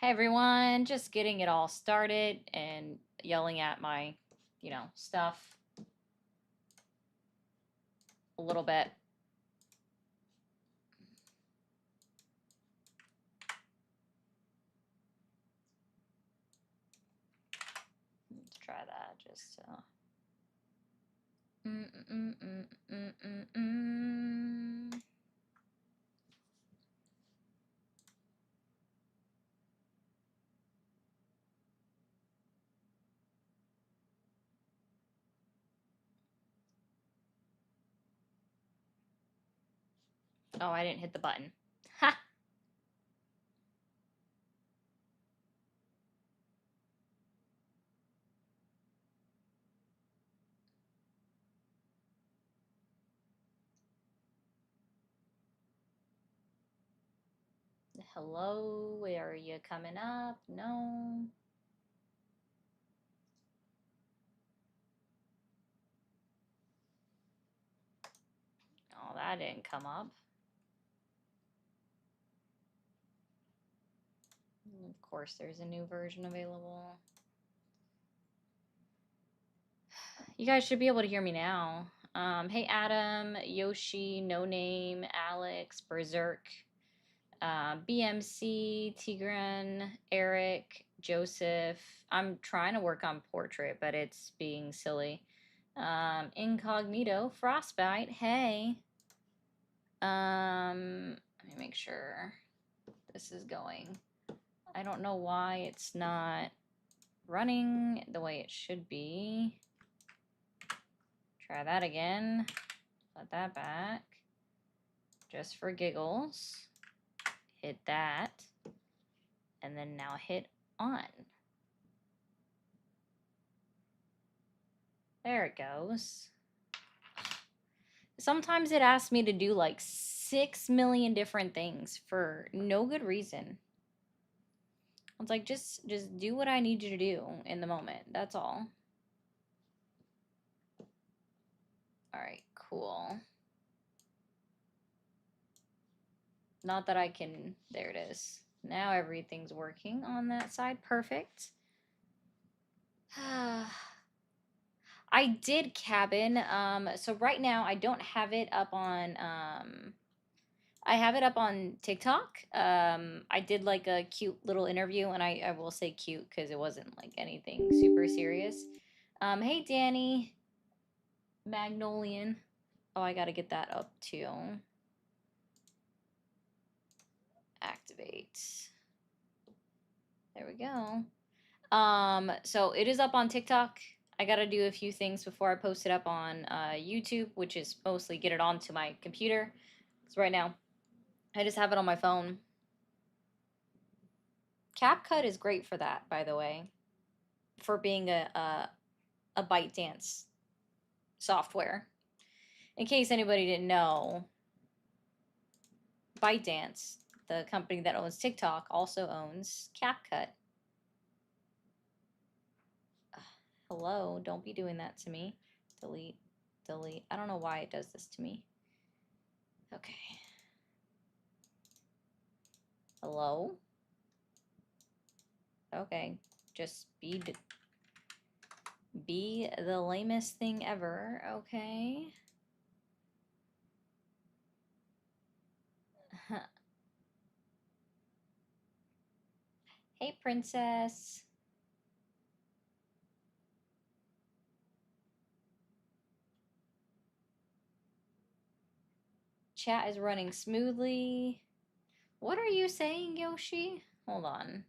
Hey everyone, just getting it all started and yelling at my, stuff a little bit. Let's try that just mm -mm -mm -mm -mm -mm. Oh, I didn't hit the button. Ha! Hello, where are you coming up? No. Oh, that didn't come up. Of course, there's a new version available. You guys should be able to hear me now. Hey, Adam, Yoshi, No Name, Alex, Berserk, BMC, Tigran, Eric, Joseph. I'm trying to work on portrait, but it's being silly. Incognito, Frostbite, hey. Let me make sure this is going. I don't know why it's not running the way it should be. Try that again. Let that back. Just for giggles. Hit that. And then now hit on. There it goes. Sometimes it asks me to do like 6 million different things for no good reason. It's like, just do what I need you to do in the moment. That's all. All right, cool. Not that I can, there it is. Now everything's working on that side. Perfect. I did cabin. So right now I don't have it up on, I have it up on TikTok. I did like a cute little interview, and I will say cute because it wasn't like anything super serious. Hey Danny, Magnolian. Oh, I gotta get that up too. Activate. There we go. So it is up on TikTok. I gotta do a few things before I post it up on YouTube, which is mostly get it onto my computer. So right now, I just have it on my phone. CapCut is great for that, by the way, for being a ByteDance software. In case anybody didn't know, ByteDance, the company that owns TikTok, also owns CapCut. Hello, don't be doing that to me. Delete, delete. I don't know why it does this to me. Okay. Hello? Okay, just be the lamest thing ever, okay? Hey, princess. Chat is running smoothly. What are you saying, Yoshi? Hold on.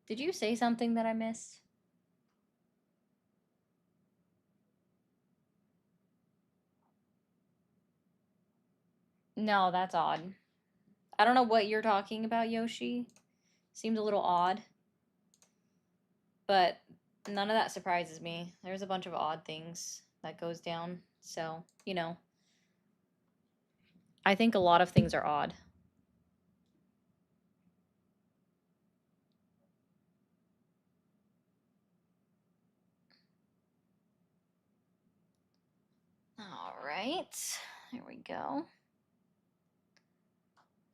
Did you say something that I missed? No, that's odd. I don't know what you're talking about, Yoshi. Seems a little odd. But none of that surprises me. There's a bunch of odd things that goes down. So, you know. I think a lot of things are odd. All right. There we go.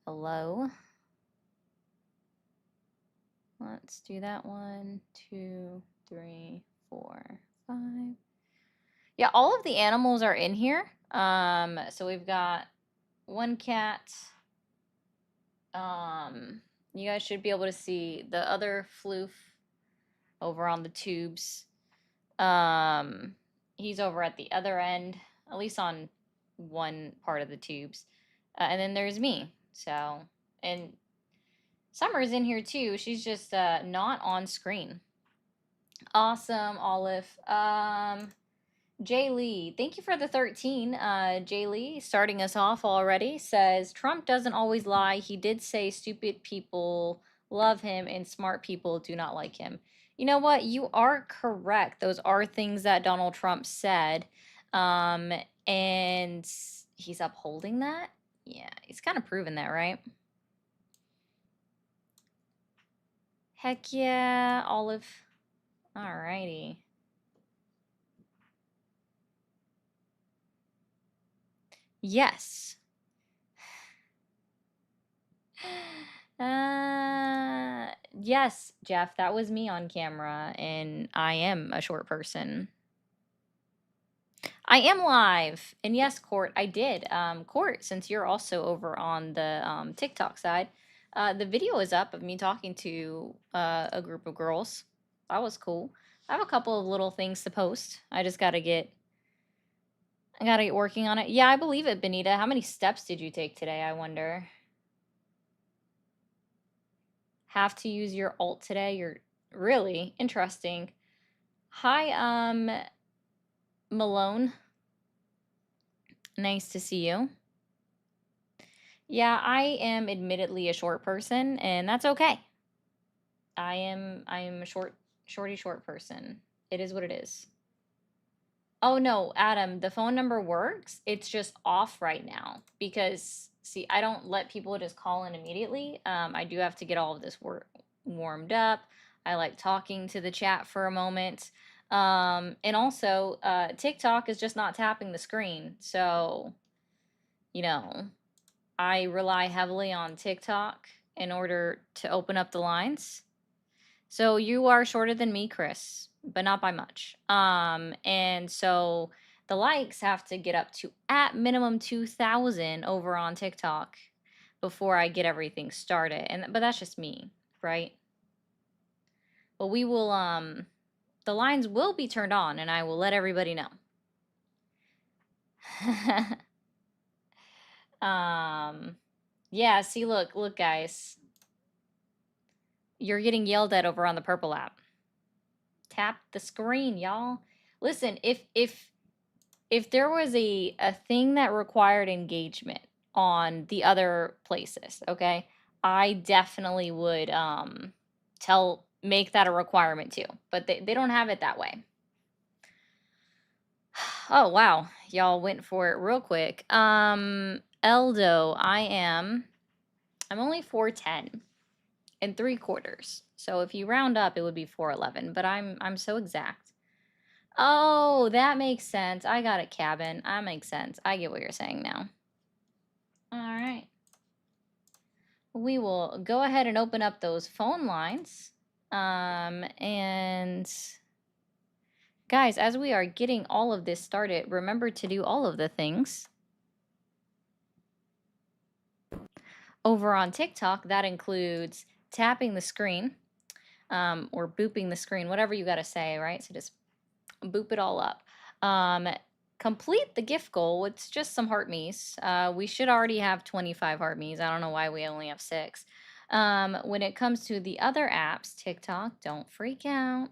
Hello. Let's do that. 1, 2, 3, 4, 5. Yeah, all of the animals are in here. So we've got one cat. You guys should be able to see the other floof over on the tubes. He's over at the other end, at least on one part of the tubes. And then there's me. So, and Summer's in here too. She's just not on screen. Awesome, Olive. Jay Lee, thank you for the 13. Jay Lee, starting us off already, says Trump doesn't always lie. He did say stupid people love him and smart people do not like him. You know what? You are correct. Those are things that Donald Trump said. And he's upholding that. Yeah, he's kind of proven that, right? Heck yeah, Olive. Alrighty. Yes. Yes, Jeff, that was me on camera, and I am a short person. I am live, and yes, Court, I did. Court, since you're also over on the TikTok side, the video is up of me talking to a group of girls. That was cool. I have a couple of little things to post. I gotta get working on it. Yeah, I believe it, Benita. How many steps did you take today, I wonder? Have to use your alt today? You're really interesting. Hi, Malone. Nice to see you. Yeah, I am admittedly a short person, and that's okay. I am a short person. It is what it is. Oh no, Adam, the phone number works. It's just off right now because see, I don't let people just call in immediately. I do have to get all of this warmed up. I like talking to the chat for a moment. And also, TikTok is just not tapping the screen. So, you know, I rely heavily on TikTok in order to open up the lines. So you are shorter than me, Chris, but not by much. And so the likes have to get up to at minimum 2,000 over on TikTok before I get everything started. And but that's just me, right? But we will the lines will be turned on and I will let everybody know. Yeah, see, look guys. You're getting yelled at over on the purple app. Tap the screen, y'all. Listen, if there was a thing that required engagement on the other places, okay, I definitely would make that a requirement too. But they don't have it that way. Oh wow, y'all went for it real quick. Eldo, I'm only 4'10" and 3/4. So if you round up, it would be 4'11", but I'm so exact. Oh, that makes sense. I got it, Cabin. That makes sense. I get what you're saying now. All right. We will go ahead and open up those phone lines. And guys, as we are getting all of this started, remember to do all of the things. Over on TikTok, that includes tapping the screen or booping the screen, whatever you got to say, right? So just boop it all up. Complete the gift goal. It's just some heart me's. We should already have 25 heart me's. I don't know why we only have 6. When it comes to the other apps, TikTok, don't freak out.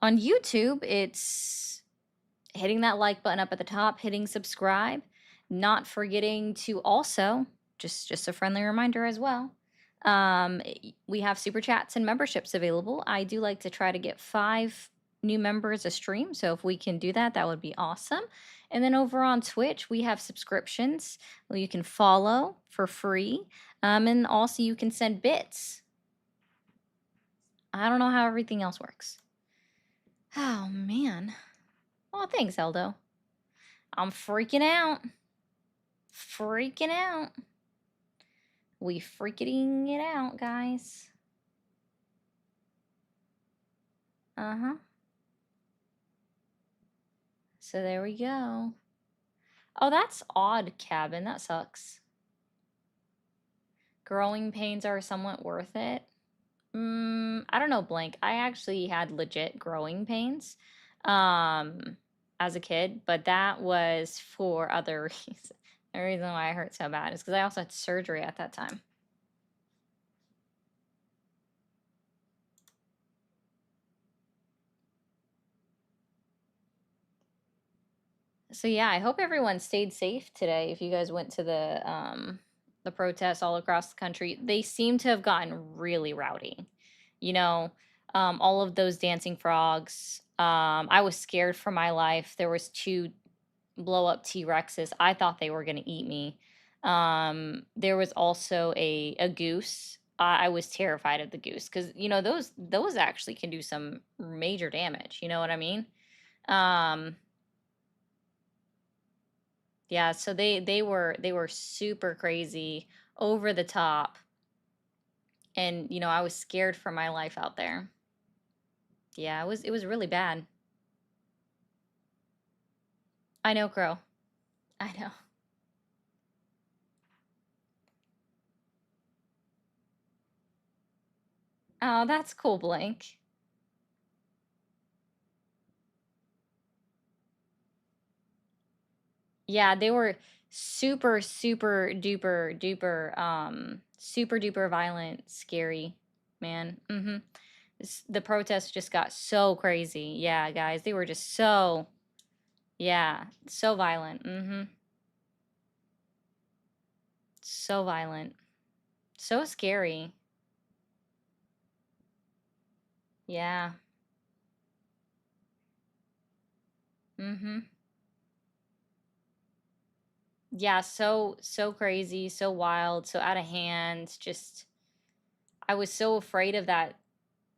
On YouTube, it's hitting that like button up at the top, hitting subscribe, not forgetting to also, just a friendly reminder as well, we have super chats and memberships available. I do like to try to get 5 new members a stream, so if we can do that, that would be awesome. And then over on Twitch, we have subscriptions where you can follow for free, and also you can send bits. I don't know how everything else works. Oh man. Oh, thanks, Eldo. I'm freaking out. Freaking out. We freaking it out, guys. Uh-huh. So there we go. Oh, that's odd, Cabin. That sucks. Growing pains are somewhat worth it. I don't know, Blank. I actually had legit growing pains as a kid, but that was for other reasons. The reason why I hurt so bad is because I also had surgery at that time. So yeah, I hope everyone stayed safe today. If you guys went to the protests all across the country, they seem to have gotten really rowdy. You know, all of those dancing frogs. I was scared for my life. There was two blow up T-Rexes. I thought they were gonna eat me. There was also a goose. I was terrified of the goose because those actually can do some major damage. You know what I mean? Um, Yeah, so they were super crazy, over the top, and I was scared for my life out there. Yeah, it was really bad. I know, Crow. I know. Oh, that's cool, Blank. Yeah, they were super, super duper duper, super duper violent, scary, man. The protests just got so crazy. Yeah, guys, they were just yeah, so violent. So violent. So scary. Yeah. Mm-hmm. Yeah, so crazy, so wild, so out of hand. Just I was so afraid of that.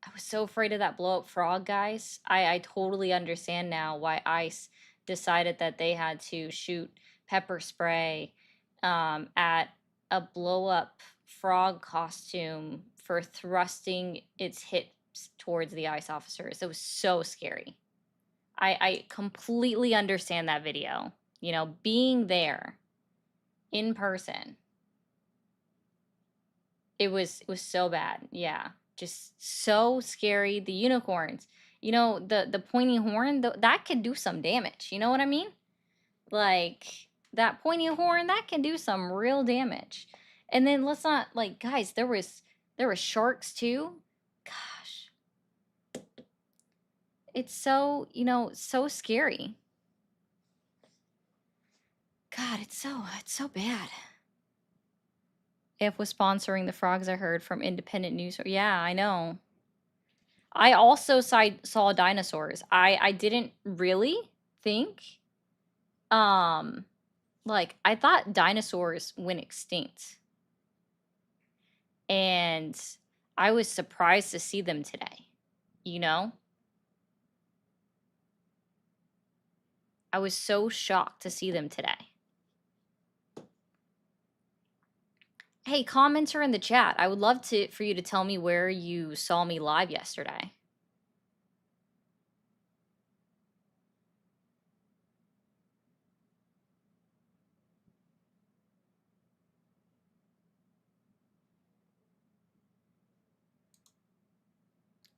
I was so afraid of that blow up frog, guys. I totally understand now why ICE decided that they had to shoot pepper spray at a blow up frog costume for thrusting its hips towards the ICE officers. It was so scary. I completely understand that video. Being there in person, it was so bad. Yeah, just so scary. The unicorns, the pointy horn, that can do some damage. You know what I mean? Like, that pointy horn, that can do some real damage. And then let's not, like, guys, there was sharks too. Gosh, it's so scary. God, it's so bad. If was sponsoring the frogs, I heard from independent news. Yeah, I know. I also saw dinosaurs. I didn't really think, um like, I thought dinosaurs went extinct, and I was surprised to see them today. You know, I was so shocked to see them today. Hey, commenter in the chat, I would love for you to tell me where you saw me live yesterday.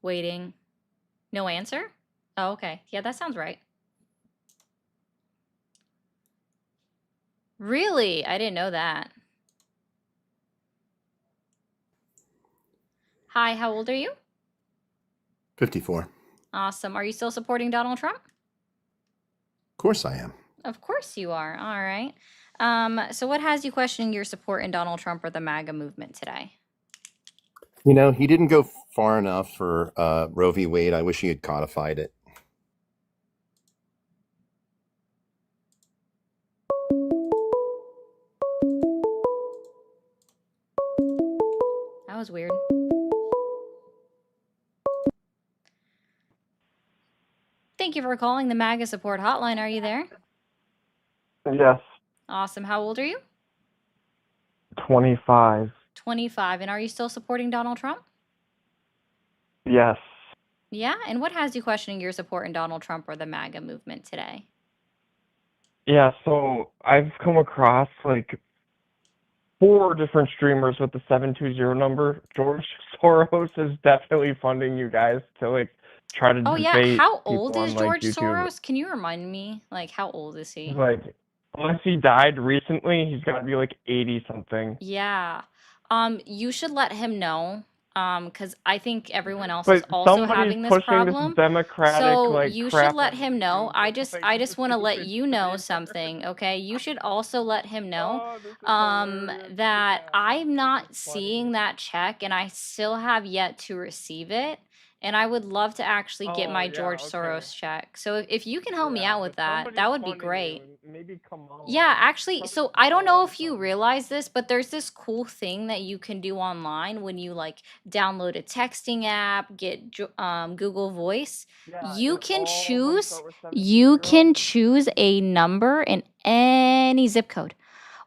Waiting. No answer? Oh, okay. Yeah, that sounds right. Really? I didn't know that. Hi, how old are you? 54. Awesome. Are you still supporting Donald Trump? Of course I am. Of course you are. All right. So what has you questioning your support in Donald Trump or the MAGA movement today? He didn't go far enough for Roe v. Wade. I wish he had codified it. That was weird. Thank you for calling the MAGA support hotline. Are you there? Yes, Awesome. How old are you? 25. 25. And are you still supporting Donald Trump? Yes. Yeah, and what has you questioning your support in Donald Trump or the MAGA movement today? Yeah, so I've come across like 4 different streamers with the 720 number. George Soros is definitely funding you guys to like try to Oh yeah, debate how people old is on like George YouTube. Soros? Can you remind me? Like, how old is He's he? like, unless he died recently, he's got to be like 80 something. Yeah. You should let him know. Because I think everyone else is But also somebody's having this pushing this problem. democratic So like you should crap let on him know. YouTube. I It's just like I this just is want to let stupid you know streamer. something, okay? You should also let him know Oh, this is hilarious. that Yeah, I'm this not is funny. seeing that check and I still have yet to receive it. And I would love to actually get Oh, my yeah, George okay. Soros check. So if you can help me Yeah, out with but that, somebody's that would be funding you. great. Maybe Kamala. Yeah, actually, Probably so I don't know Kamala or if you something. realize this, but there's this cool thing that you can do online when you like download a texting app, get Google Voice. Yeah, You and can all of them choose start with you 720. can choose a number in any zip code.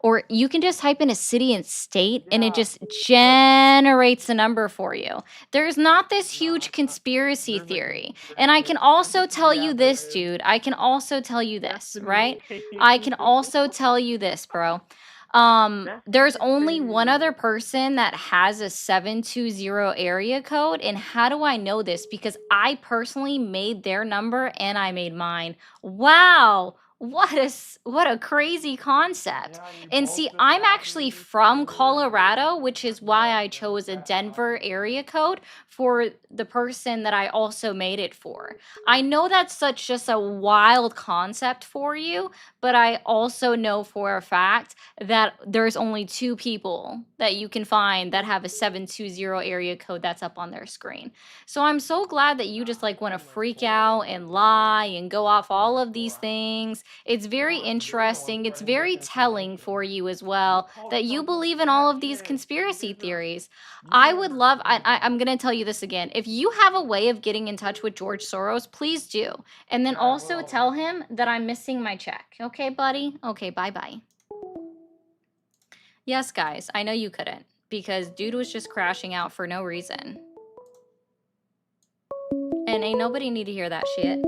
Or you can just type in a city and state and it Yeah, just but generates a number for you. There's not this no, huge conspiracy there's a theory. And I can also tell you this, dude. I can also tell you this, right? I can also tell you this, bro. There's only one other person that has a 720 area code. And how do I know this? Because I personally made their number and I made mine. Wow. What a crazy concept. Yeah, and you And both see, just I'm got actually me, from Tyler, and Colorado, which is why I chose a that's Denver awesome. area code for the person that I also made it for. I know that's such just a wild concept for you, but I also know for a fact that there's only 2 people that you can find that have a 720 area code that's up on their screen. So I'm so glad that you just like want to I'm like freak 4 out for and sure. lie and go off I'm all like of these 4. things. It's very No, you're the one interesting. It's spreading very telling disinformation. for you as You well call that you Trump a believe in all fat of these shit. conspiracy theories. You I guys would are love, I'm scumbags. going to tell you this again. If you have a way of getting in touch with George Soros, please do. And then Yeah, I also will. tell him that I'm missing my check. Okay, buddy? Okay, bye bye. Yes, guys, I know you couldn't because dude was just crashing out for no reason. And ain't nobody need to hear that shit.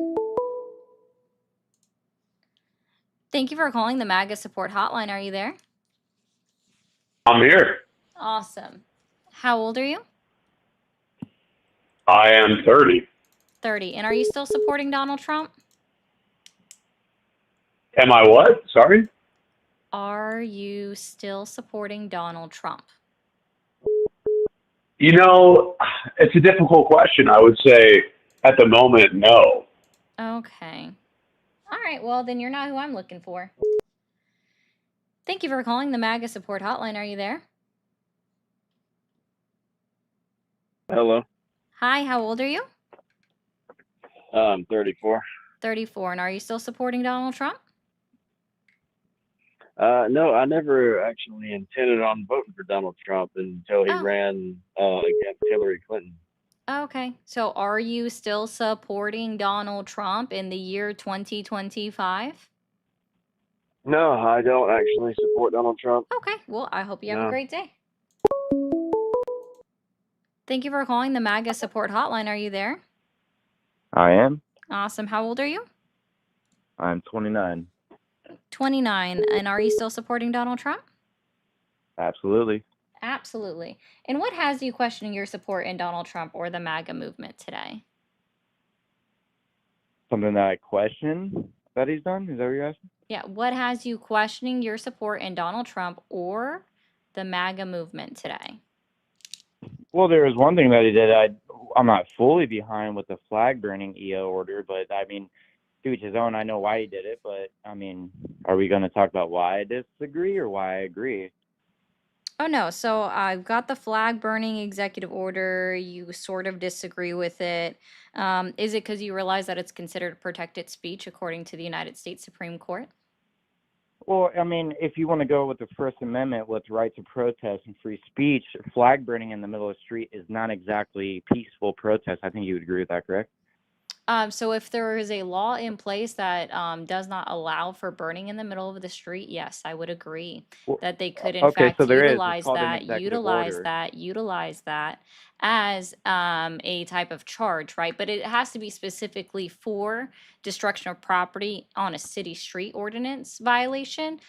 Thank you for calling the MAGA support hotline. Are you there? I'm here. Awesome. How old are you? I am 30. 30. And are you still supporting Donald Trump? Am I what? Sorry? Are you still supporting Donald Trump? You know, it's a difficult question. I would say at the moment, no. Okay. All right, well, then you're not who I'm looking for. Thank you for calling the MAGA support hotline. Are you there? Hello. Hi, how old are you? I'm 34. 34. And are you still supporting Donald Trump? No, I never actually intended on voting for Donald Trump until he Oh, ran against Hillary Clinton. okay. So are you still supporting Donald Trump in the year 2025? No, I don't actually support Donald Trump. Okay, well, I hope you have a No. great day. Thank you for calling the MAGA support hotline. Are you there? I am. Awesome. How old are you? I'm 29. 29. And are you still supporting Donald Trump? Absolutely. Absolutely. And what has you questioning your support in Donald Trump or the MAGA movement today? Something that I question that he's done? Is that what you're asking? Yeah, what has you questioning your support in Donald Trump or the MAGA movement today? Well, there was one thing that he did. I'm not fully behind with the flag burning EO order, but I mean, to each his own. I know why he did it, but I mean, are we going to talk about why I disagree or why I agree? Oh, no. So I've got the flag burning executive order. You sort of disagree with it. Is it because you realize that it's considered protected speech according to the United States Supreme Court? Well, I mean, if you want to go with the First Amendment with right to protest and free speech, flag burning in the middle of the street is not exactly peaceful protest. I think you would agree with that, correct? So if there is a law in place that does not allow for burning in the middle of the street, yes, I would agree Well, that they could in okay, so fact there is. It's utilize called an that, executive order. utilize that as a type of charge, right? But it has to be specifically for destruction of property on a city street ordinance violation.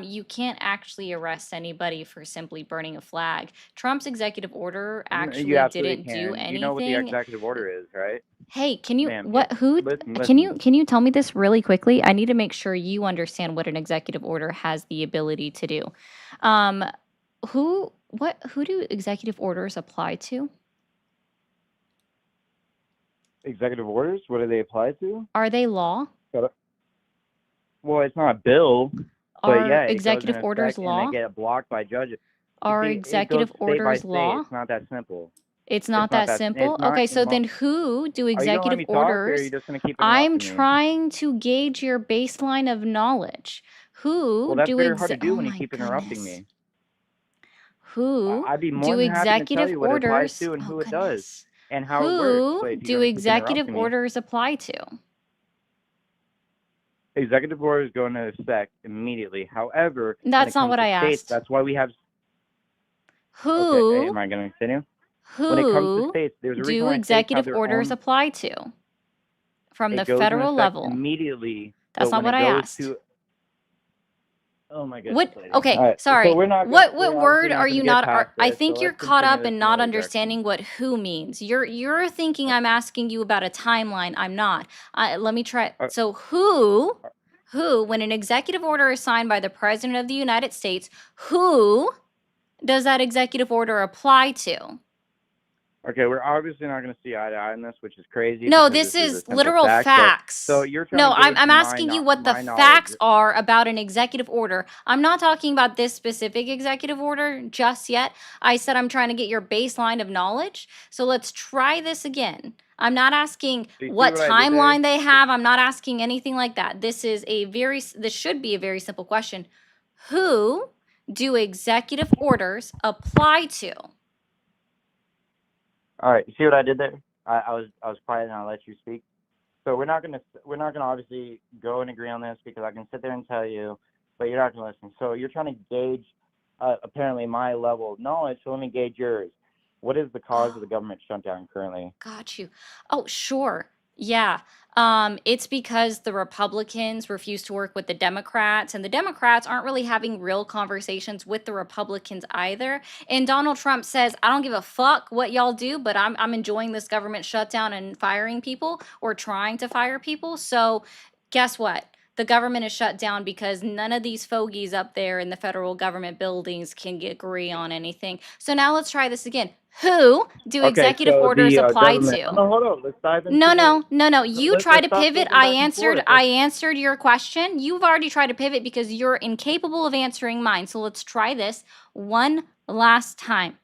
You can't actually arrest anybody for simply burning a flag. Trump's executive order You actually absolutely didn't do can. You know what the anything. executive order is, right? Hey, can you Ma'am, what who listen, can listen. you tell me this really quickly? I need to make sure you understand what an executive order has the ability to do. Um, who do executive orders apply to? Executive orders, what do they apply to? Are they law? Well, it's not a bill, but Are yeah, it goes executive in orders effect and law? they get blocked by judges. You Are see, it goes executive state by orders state. law? It's not that simple. It's It's not not that that. simple. It's not. Okay, so then who do Are you gonna let executive me talk, or are you orders? just gonna keep I'm interrupting me? trying to gauge your baseline of knowledge. Well, Who that's do very hard to do oh when you my keep interrupting goodness. me. Who I'd be do more than happy to tell executive you what it applies orders? to and Oh who it does goodness. and how it works. Who But if do you're gonna keep executive interrupting me, orders apply to? executive orders go into effect immediately. However, when it That's not comes what to I states, asked. that's why we have. Okay, Who am I gonna continue? When it comes to who states, there's a reason do why states have executive their orders own. apply to from the It goes into federal effect level? immediately. That's But not when what it I goes asked. to, oh my goodness, What? lady. Okay, All right, so sorry. we're not. What We're word obviously not are gonna you get not? past I this. So think you're let's caught up continue in this in not another direction. understanding what who means. You're thinking I'm asking you about a timeline. I'm not. Let me try. Uh, So who, when an executive order is signed by the President of the United States, who does that executive order apply to? Okay, we're obviously not going to see eye to eye on this, which is crazy No, because this this is a is simple literal fact. facts. So you're trying No, to gauge I'm asking you what the my facts knowledge. are about an executive order. I'm not talking about this specific executive order just yet. I said I'm trying to get your baseline of knowledge. So let's try this again. I'm not asking Do you see what what I did there? timeline they have. I'm not asking anything like that. This should be a very simple question. Who do executive orders apply to? All right, you see what I did there? I was quiet and I let you speak. So we're not gonna obviously go and agree on this because I can sit there and tell you, but you're not gonna listen. So you're trying to gauge apparently my level of knowledge. So let me gauge yours. What is the cause of the government shutdown currently? Got you. Oh, sure. Yeah. It's because the Republicans refuse to work with the Democrats, and the Democrats aren't really having real conversations with the Republicans either. And Donald Trump says, I don't give a fuck what y'all do, but I'm enjoying this government shutdown and firing people or trying to fire people. So guess what? The government is shut down because none of these fogies up there in the federal government buildings can agree on anything. So now let's try this again. Who do Okay, executive so orders the apply government. to? No, hold on. Let's dive into No, the. no, no, no. You try Let's to stop pivot. jumping back and forth. I answered your question. You've already tried to pivot because you're incapable of answering mine. So let's try this one last time.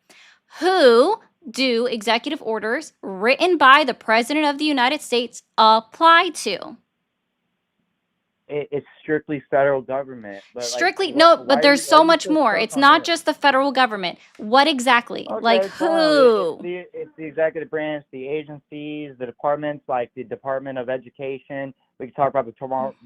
Who do executive orders written by the President of the United States apply to? It's strictly federal government, but Strictly, like, no, why but there's are so you much so more. stuck It's on not this? just the federal government. What exactly? Like Okay, fine. who? It's the executive branch, the agencies, the departments, like the Department of Education. We can talk about the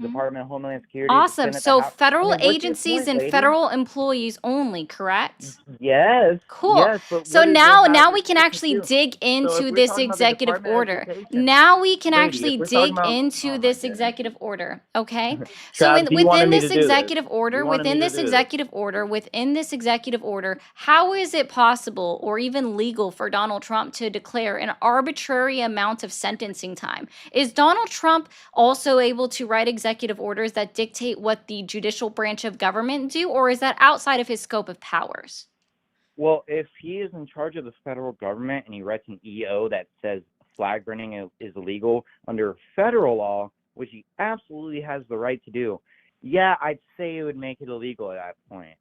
Department of Homeland Security. the Awesome. Senate, the So House. I federal mean, what's your agencies point, and lady? federal employees only, correct? Yes. Cool. Yes, but So what does now this have to we can do with actually you? dig So if into we're this talking about the executive Department of order. Education, Now we can lady, actually if we're talking dig about, into oh my this goodness, executive order, okay? So Travis, you wanted within me this to do this. executive order, You wanted me within to this do this. executive order, within this executive order, how is it possible or even legal for Donald Trump to declare an arbitrary amount of sentencing time? Is Donald Trump also able to write executive orders that dictate what the judicial branch of government do, or is that outside of his scope of powers? Well, if he is in charge of the federal government and he writes an EO that says flag burning is illegal under federal law, which he absolutely has the right to do, yeah, I'd say it would make it illegal at that point.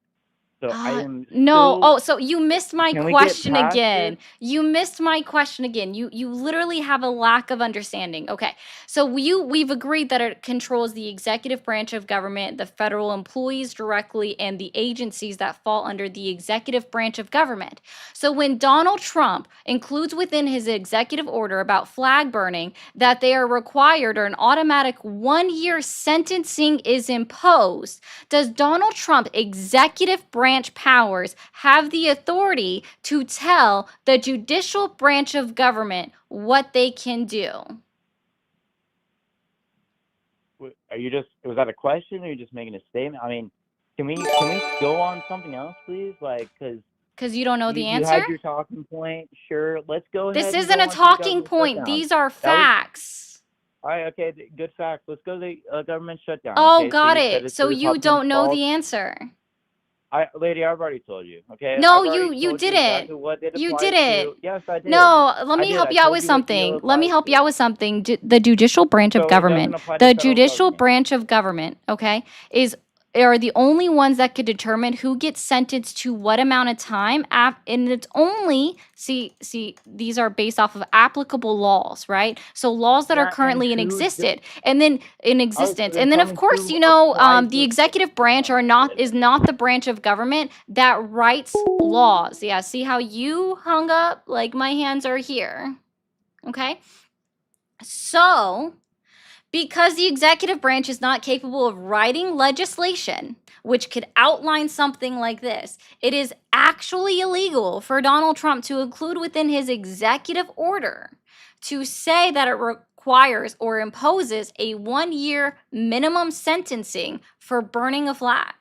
So I am No. still. Oh, so you missed my Can we get question past again. this? You missed my question again. You literally have a lack of understanding. Okay. So we've agreed that it controls the executive branch of government, the federal employees directly, and the agencies that fall under the executive branch of government. So when Donald Trump includes within his executive order about flag burning that they are required or an automatic 1-year sentencing is imposed, does Donald Trump executive branch powers have the authority to tell the judicial branch of government what they can do? Are you just? Was that a question, or are you just making a statement? I mean, can we go on something else, please? Like, Because you don't know the you answer? had your talking point. Sure, let's go This ahead and isn't go a on to the talking government point. shutdown. These are That was facts. all right. Okay, good facts. Let's go to the government shutdown. Oh, Okay, so got you said it. it's So the you Republicans' don't know fault. the answer. Lady, I've already told you. Okay, No, I've already you told you didn't. exactly what it You applies didn't. to. Yes, I did. No, let I me did. help I you out told with you what EO something. Let me applies help you to. out with something. The judicial branch of So it doesn't government, apply to the federal judicial government. branch of government, okay, are the only ones that could determine who gets sentenced to what amount of time. And it's only see these are based off of applicable laws, right? So laws that are Yeah, and currently in who just? existence, and then Then of tell me course, who applies the to. executive branch is not the branch of government that writes laws. Yeah, see how you hung up? Like my hands are here. Okay. So, because the executive branch is not capable of writing legislation which could outline something like this, it is actually illegal for Donald Trump to include within his executive order to say that it requires or imposes a 1-year minimum sentencing for burning a flag.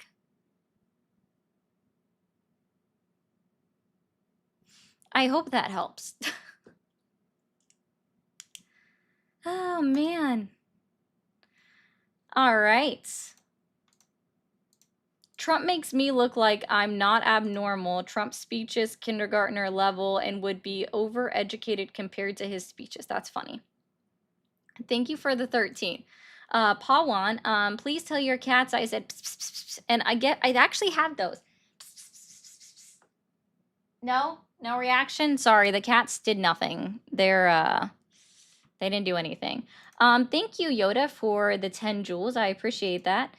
I hope that helps. Oh, man. All right. Trump makes me look like I'm not abnormal. Trump's speech is kindergartner level and would be overeducated compared to his speeches. That's funny. Thank you for the 13. Pawan, please tell your cats I said pss, pss, pss, pss, and I actually had those. No reaction. Sorry, the cats did nothing. They didn't do anything. Thank you, Yoda, for the 10 joules. I appreciate that.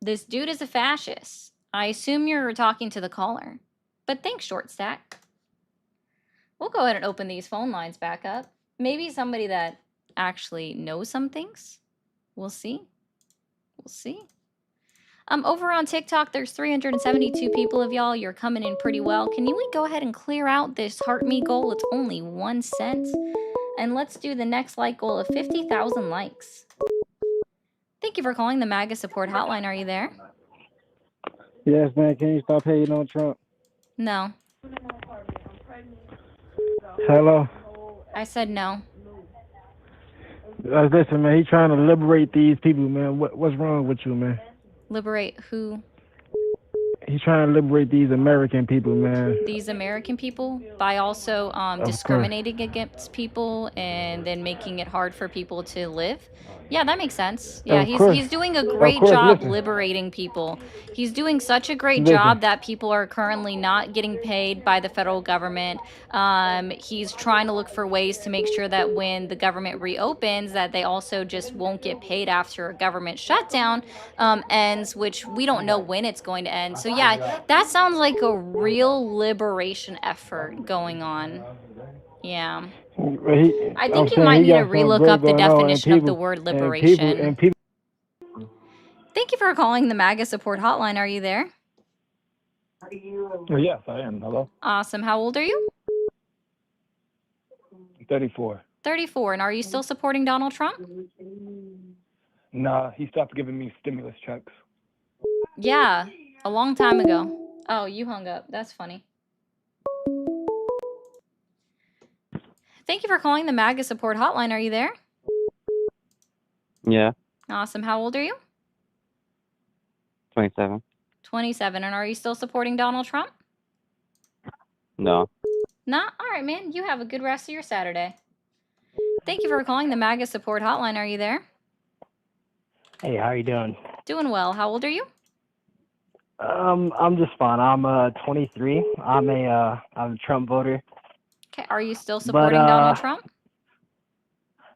This dude is a fascist. I assume you're talking to the caller. But thanks, Short Stack. We'll go ahead and open these phone lines back up. Maybe somebody that actually knows some things. We'll see. We'll see. Over on TikTok, there's 372 people of y'all. You're coming in pretty well. Can you go ahead and clear out this heart me goal? It's only 1 cent. And let's do the next like goal of 50,000 likes. Thank you for calling the MAGA support hotline. Are you there? Yes, man. Can you stop hating on Trump? No. Hello. I said no. Listen, man. He's trying to liberate these people, man. What's wrong with you, man? Liberate who? He's trying to liberate these American people, man. These American people by also discriminating against people and then making it hard for people to live. Yeah, that makes sense. Yeah, he's doing a great job liberating people. He's doing such a great job that people are currently not getting paid by the federal government. He's trying to look for ways to make sure that when the government reopens, that they also just won't get paid after a government shutdown ends, which we don't know when it's going to end. So yeah, that sounds like a real liberation effort going on. Yeah. I think you might need to relook up the definition of the word liberation. Thank you for calling the MAGA support hotline. Are you there? Yes, I am. Hello. Awesome. How old are you? 34. 34. And are you still supporting Donald Trump? Nah, he stopped giving me stimulus checks. Yeah, a long time ago. Oh, you hung up. That's funny. Thank you for calling the MAGA support hotline. Are you there? Yeah. Awesome. How old are you? 27. 27. And are you still supporting Donald Trump? No. Nah? All right, man. You have a good rest of your Saturday. Thank you for calling the MAGA support hotline. Are you there? Hey, how you doing? Doing well. How old are you? I'm just fine. I'm 23. I'm a Trump voter. Okay, are you still But supporting Donald Trump?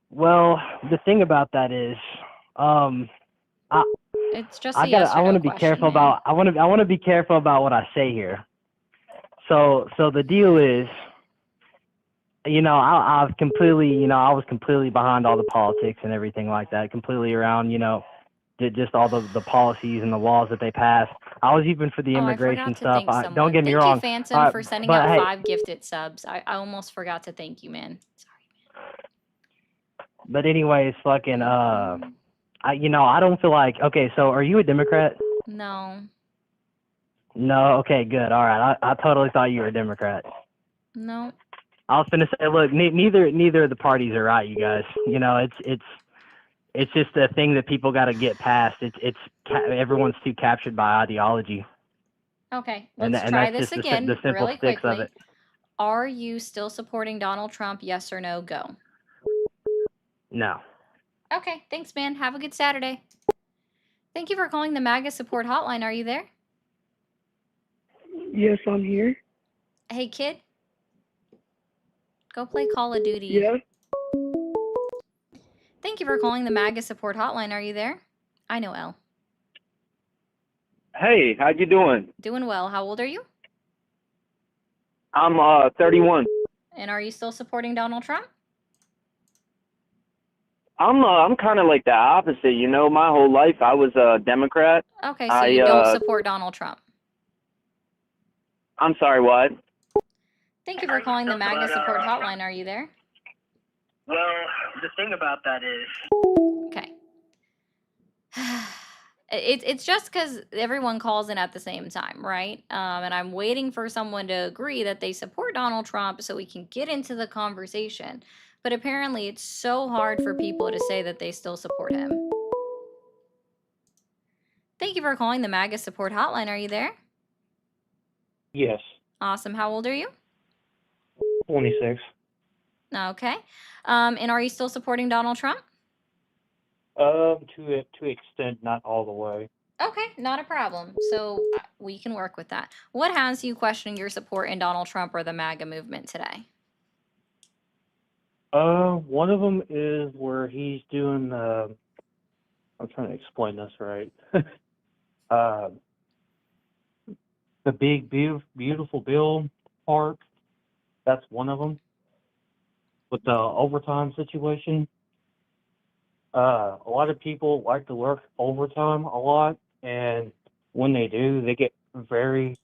well, the thing about that is, um, I It's just a yes or I want no to be question, careful man. about I want to be careful about what I say here. So the deal is, I've completely, I was completely behind all the politics and everything like that, completely around, just all the policies and the laws that they passed. I was even for the Oh, I immigration forgot to stuff. thank Don't someone. get me Thank you, wrong. Phantom, for sending But out hey, 5 gifted subs. I almost forgot to thank you, man. Sorry. but anyways, fucking, Mm, I don't feel like, okay, so are you a Democrat? No, No, okay, good. All right. I totally thought you were a Democrat. no. I was gonna say, look, neither of the parties are right, you guys. It's just a thing that people got to get past. Everyone's too captured by ideology, Okay, and let's and try that's this just the again simple really sticks of quickly. it. Are you still supporting Donald Trump? Yes or no? Go. No. Okay, thanks, man. Have a good Saturday. Thank you for calling the MAGA support hotline. Are you there? Yes, I'm here. Hey, kid. Go play Call of Duty. Yeah. Thank you for calling the MAGA support hotline. Are you there? I know L. Hey, how you doing? Doing well. How old are you? I'm 31. And are you still supporting Donald Trump? I'm kind of like the opposite. You know, my whole life I was a Democrat. Okay, so you don't support Donald Trump. I'm sorry, what? Thank you for calling the MAGA support hotline. Are you there? Well, the thing about that is. Okay. It's just because everyone calls in at the same time, right? And I'm waiting for someone to agree that they support Donald Trump so we can get into the conversation. But apparently, it's so hard for people to say that they still support him. Thank you for calling the MAGA support hotline. Are you there? Yes, Awesome. How old are you? 26. Okay. And are you still supporting Donald Trump? To extent, not all the way. Okay, not a problem. So we can work with that. What has you questioning your support in Donald Trump or the MAGA movement today? One of them is where he's doing. I'm trying to explain this right. uh, the big, beautiful bill part. That's one of them. With the overtime situation, a lot of people like to work overtime a lot, and when they do, they get very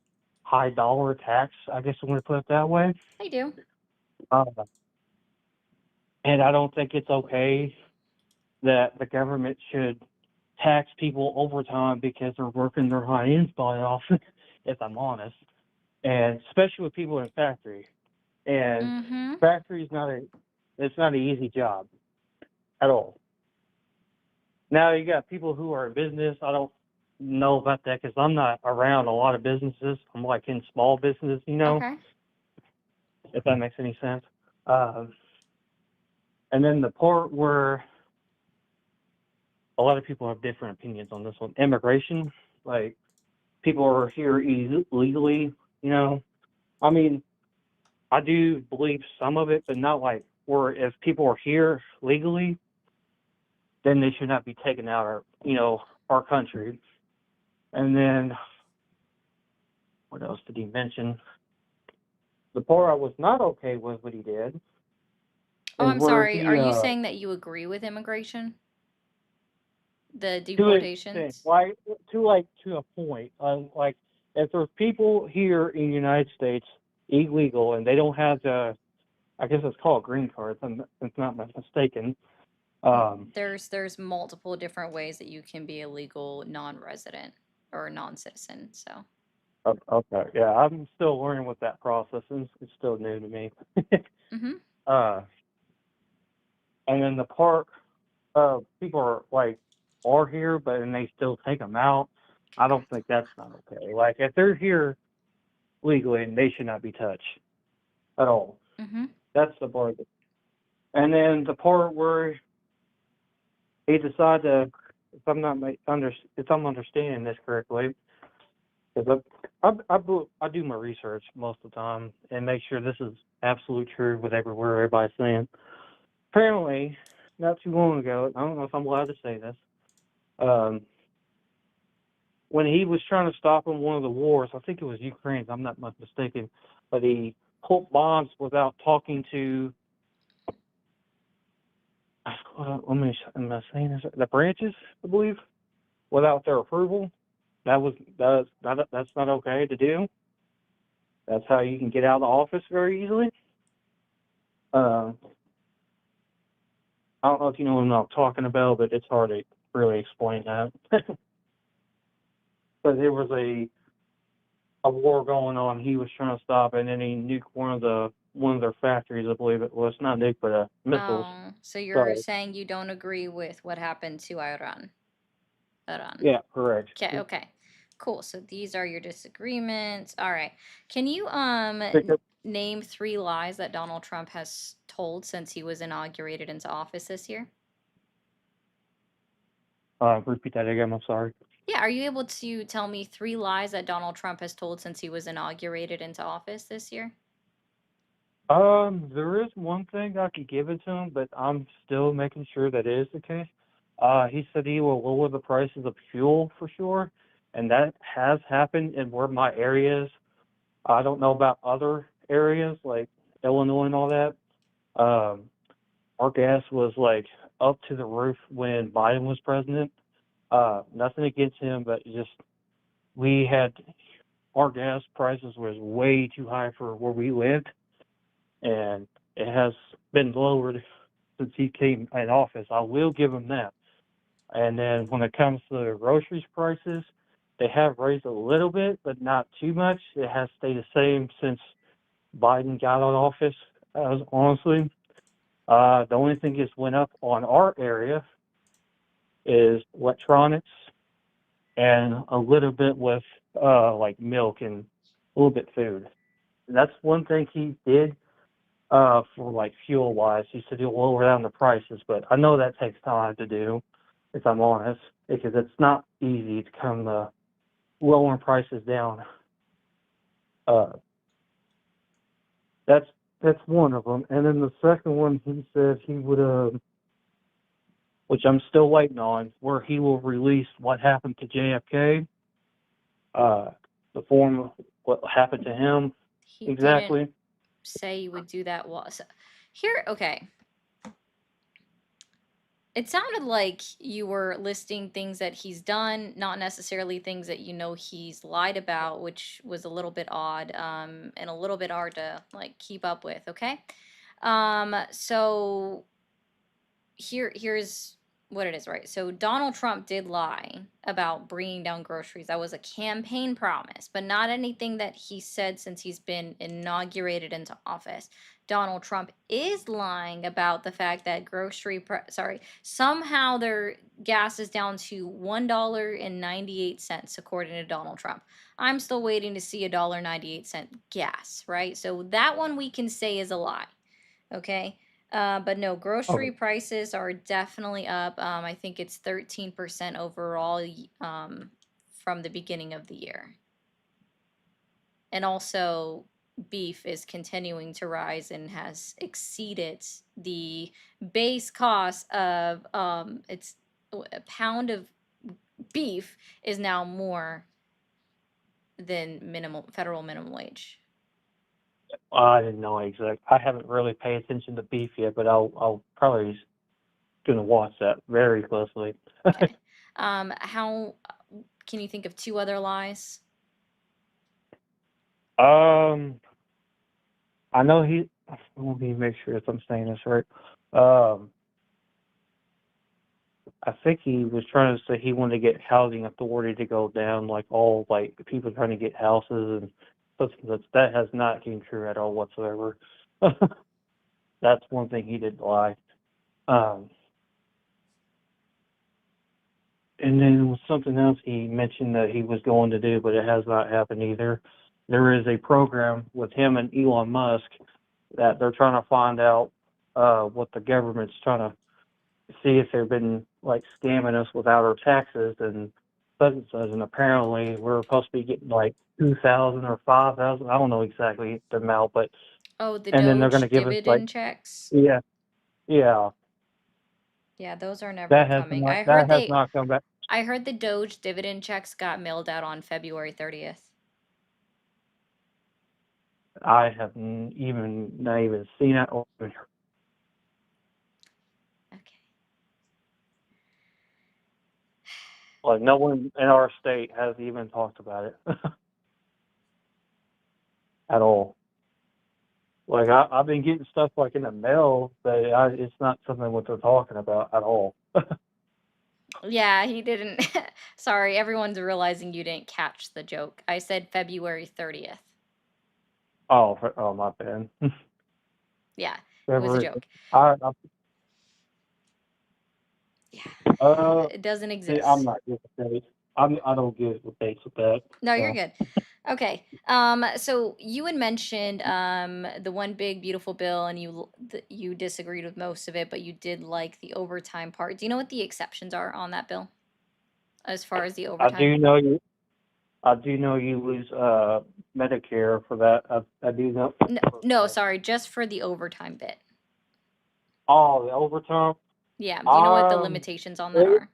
high dollar tax. I guess I'm going to put it that way. They do. Uh, and I don't think it's okay that the government should tax people overtime because they're working their high ends butt off, if I'm honest. And especially with people in factory. And factory is it's not an easy job at all. Now you got people who are in business. I don't know about that because I'm not around a lot of businesses. I'm like in small business, Okay. if that makes any sense. And then the part where a lot of people have different opinions on this one. Immigration, like people are here illegally, I mean, I do believe some of it, but not like where if people are here legally, then they should not be taken out of, our country. And then what else did he mention? The part I was not okay with what he did. Oh, I'm where sorry. Are you he, saying that you agree with immigration? The to deportations? like to a point. Like if there's people here in the United States illegal and they don't have the, I guess it's called green card. If I'm not mistaken. There's multiple different ways that you can be a legal non-resident or non-citizen. So. Okay, yeah, I'm still learning what that process is. It's still new to me. And then the part people are here, but then they still take them out. I don't think that's not okay. Like if they're here legally, they should not be touched at all. That's the part. And then the part where he decided to, if I'm understanding this correctly, Because I do my research most of the time and make sure this is absolute truth with everybody's saying. Apparently, not too long ago, I don't know if I'm allowed to say this, when he was trying to stop in one of the wars, I think it was Ukraine, if I'm not much mistaken, but he pulled bombs without talking to, am I saying this? The branches, I believe, without their approval. That's not okay to do. That's how you can get out of the office very easily. I don't know if you know what I'm talking about, but it's hard to really explain that. But there was a war going on. He was trying to stop, and then he nuked one of their factories. I believe it was not nuke, but missiles. Oh, so you're So saying you don't agree with what happened to Iran? Iran. yeah, correct. Okay, okay. Cool. So these are your disagreements. All right. Can you Because, name 3 lies that Donald Trump has told since he was inaugurated into office this year? repeat that again. I'm sorry. Yeah, are you able to tell me 3 lies that Donald Trump has told since he was inaugurated into office this year? There is one thing I could give it to him, but I'm still making sure that is the case. He said he will lower the prices of fuel for sure, and that has happened in where my area is. I don't know about other areas like Illinois and all that. Our gas was like up to the roof when Biden was president. Nothing against him, but just we had our gas prices was way too high for where we lived, and it has been lowered since he came in office. I will give him that. And then when it comes to the groceries prices, they have raised a little bit, but not too much. It has stayed the same since Biden got on office, honestly. The only thing that's went up on our area is electronics and a little bit with like milk and a little bit food. And that's one thing he did for like fuel wise. He said he'll lower down the prices, but I know that takes time to do, if I'm honest, because it's not easy to come lowering prices down. That's one of them. And then the second one, he said he would, which I'm still waiting on, where he will release what happened to JFK, the form of what happened to him He exactly. didn't say he would do that. Here, okay. It sounded like you were listing things that he's done, not necessarily things that you know he's lied about, which was a little bit odd, and a little bit hard to like keep up with. Okay, so here's what it is, right? So Donald Trump did lie about bringing down groceries. That was a campaign promise, but not anything that he said since he's been inaugurated into office. Donald Trump is lying about the fact that somehow their gas is down to $1.98 according to Donald Trump. I'm still waiting to see $1.98 gas, right? So that one we can say is a lie. Okay. But no, grocery prices are definitely up. I think it's 13% overall from the beginning of the year. And also, beef is continuing to rise and has exceeded the base cost of it's a pound of beef is now more than federal minimum wage. I didn't know exactly. I haven't really paid attention to beef yet, but I'll probably gonna watch that very closely. Okay. How can you think of 2 other lies? I know let me make sure if I'm saying this right. I think he was trying to say he wanted to get housing authority to go down, like all like people trying to get houses and that has not came true at all whatsoever. That's one thing he did lie. And then with something else he mentioned that he was going to do, but it has not happened either. There is a program with him and Elon Musk that they're trying to find out what the government's trying to see if they've been like scamming us without our taxes, and such and such, and apparently we're supposed to be getting like 2,000 or 5,000. I don't know exactly the amount, but Oh, the and then they're going to Doge give us like dividend checks. yeah, yeah. Yeah, those are never That has coming. not that has not come back. I heard the Doge dividend checks got mailed out on February 30th. I have not even seen it. Okay. Like no one in our state has even talked about it at all. Like I've been getting stuff like in the mail, but it's not something what they're talking about at all. Yeah, he didn't. Sorry, everyone's realizing you didn't catch the joke. I said February 30th. Oh, my bad. Yeah, it was a joke. I, It doesn't see, exist. I'm not good with dates. I don't get with dates with that. No, so. you're good. Okay. So you had mentioned the one big beautiful bill, and you disagreed with most of it, but you did like the overtime part. Do you know what the exceptions are on that bill, as far as the I overtime? do know you lose Medicare for that. I do know. No, sorry, just for the overtime bit. Oh, the overtime. Yeah. Do you know what the limitations on that are?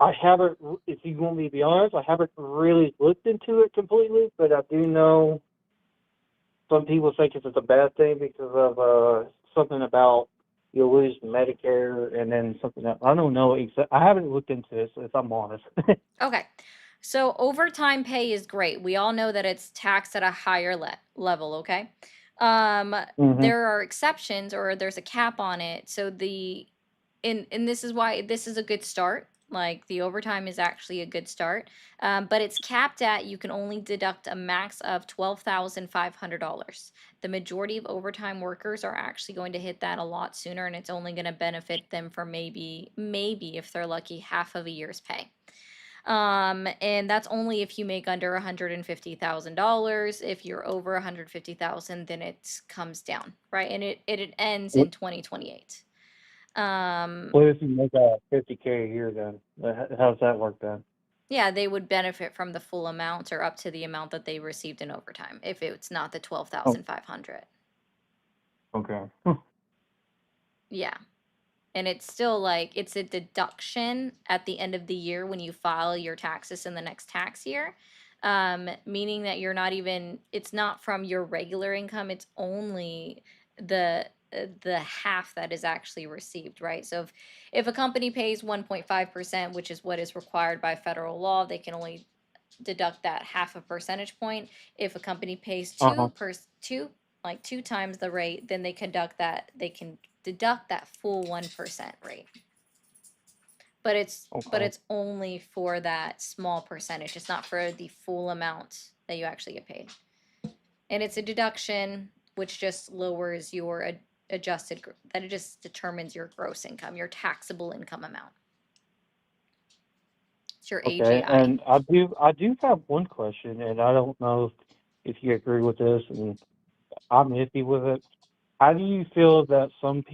I haven't. If you want me to be honest, I haven't really looked into it completely, but I do know some people think it's a bad thing because of something about you'll lose Medicare and then something else. I don't know. I haven't looked into this, if I'm honest. Okay. So overtime pay is great. We all know that it's taxed at a higher level, okay? There are exceptions, or there's a cap on it. So and this is why this is a good start. Like the overtime is actually a good start. But it's capped at, you can only deduct a max of $12,500. The majority of overtime workers are actually going to hit that a lot sooner, and it's only going to benefit them for maybe if they're lucky, half of a year's pay. And that's only if you make under $150,000. If you're over 150,000, then it comes down, right? And it ends in 2028. What if you make $50K a year then? How's that work then? Yeah, they would benefit from the full amount, or up to the amount that they received in overtime, if it's not the 12,500. Okay. Yeah. And it's still like, it's a deduction at the end of the year when you file your taxes in the next tax year. Meaning that it's not from your regular income, it's only the half that is actually received, right? So if a company pays 1.5%, which is what is required by federal law, they can only deduct that half a percentage point. If a company pays two times the rate, then they can deduct that full 1% rate. But it's only for that small percentage. It's not for the full amount that you actually get paid. And it's a deduction which just lowers your adjusted, that it just determines your gross income, your taxable income amount. It's your AGI. And I do have one question, and I don't know if you agree with this, and I'm iffy with it. How do you feel that some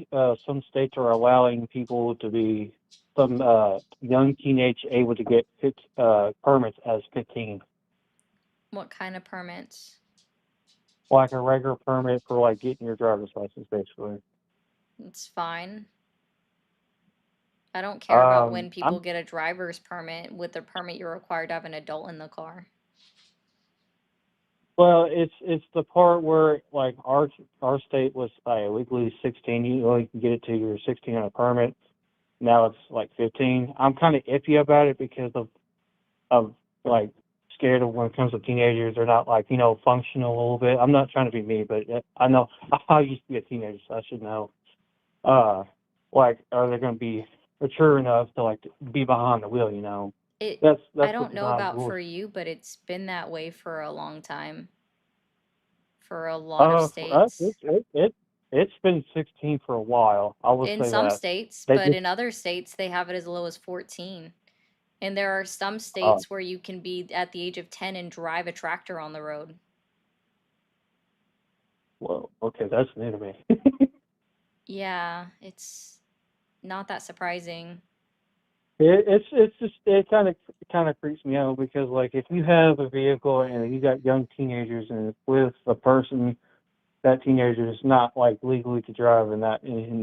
states are allowing people to be some young teenage able to get permits as 15? What kind of permits? Like a regular permit for like getting your driver's license, basically. It's fine. I don't care about when people get a driver's permit. With a permit, you're required to have an adult in the car. Well, it's the part where like our state was legally 16. You only can get it till you're 16 on a permit. Now it's like 15. I'm kind of iffy about it because of like scared of when it comes to teenagers. They're not like functional a little bit. I'm not trying to be me, but I know I used to be a teenager, so I should know. Like, are they going to be mature enough to like be behind the wheel? That's I don't know about for you, but it's been that way for a long time. For a lot of states. It's been 16 for a while. I would say that. In some states, but in other states they have it as low as 14. And there are some states where you can be at the age of 10 and drive a tractor on the road. Well, okay, that's new to me. Yeah, it's not that surprising. it kind of creeps me out because like if you have a vehicle and you got young teenagers and it's with a person that teenager is not like legally to drive and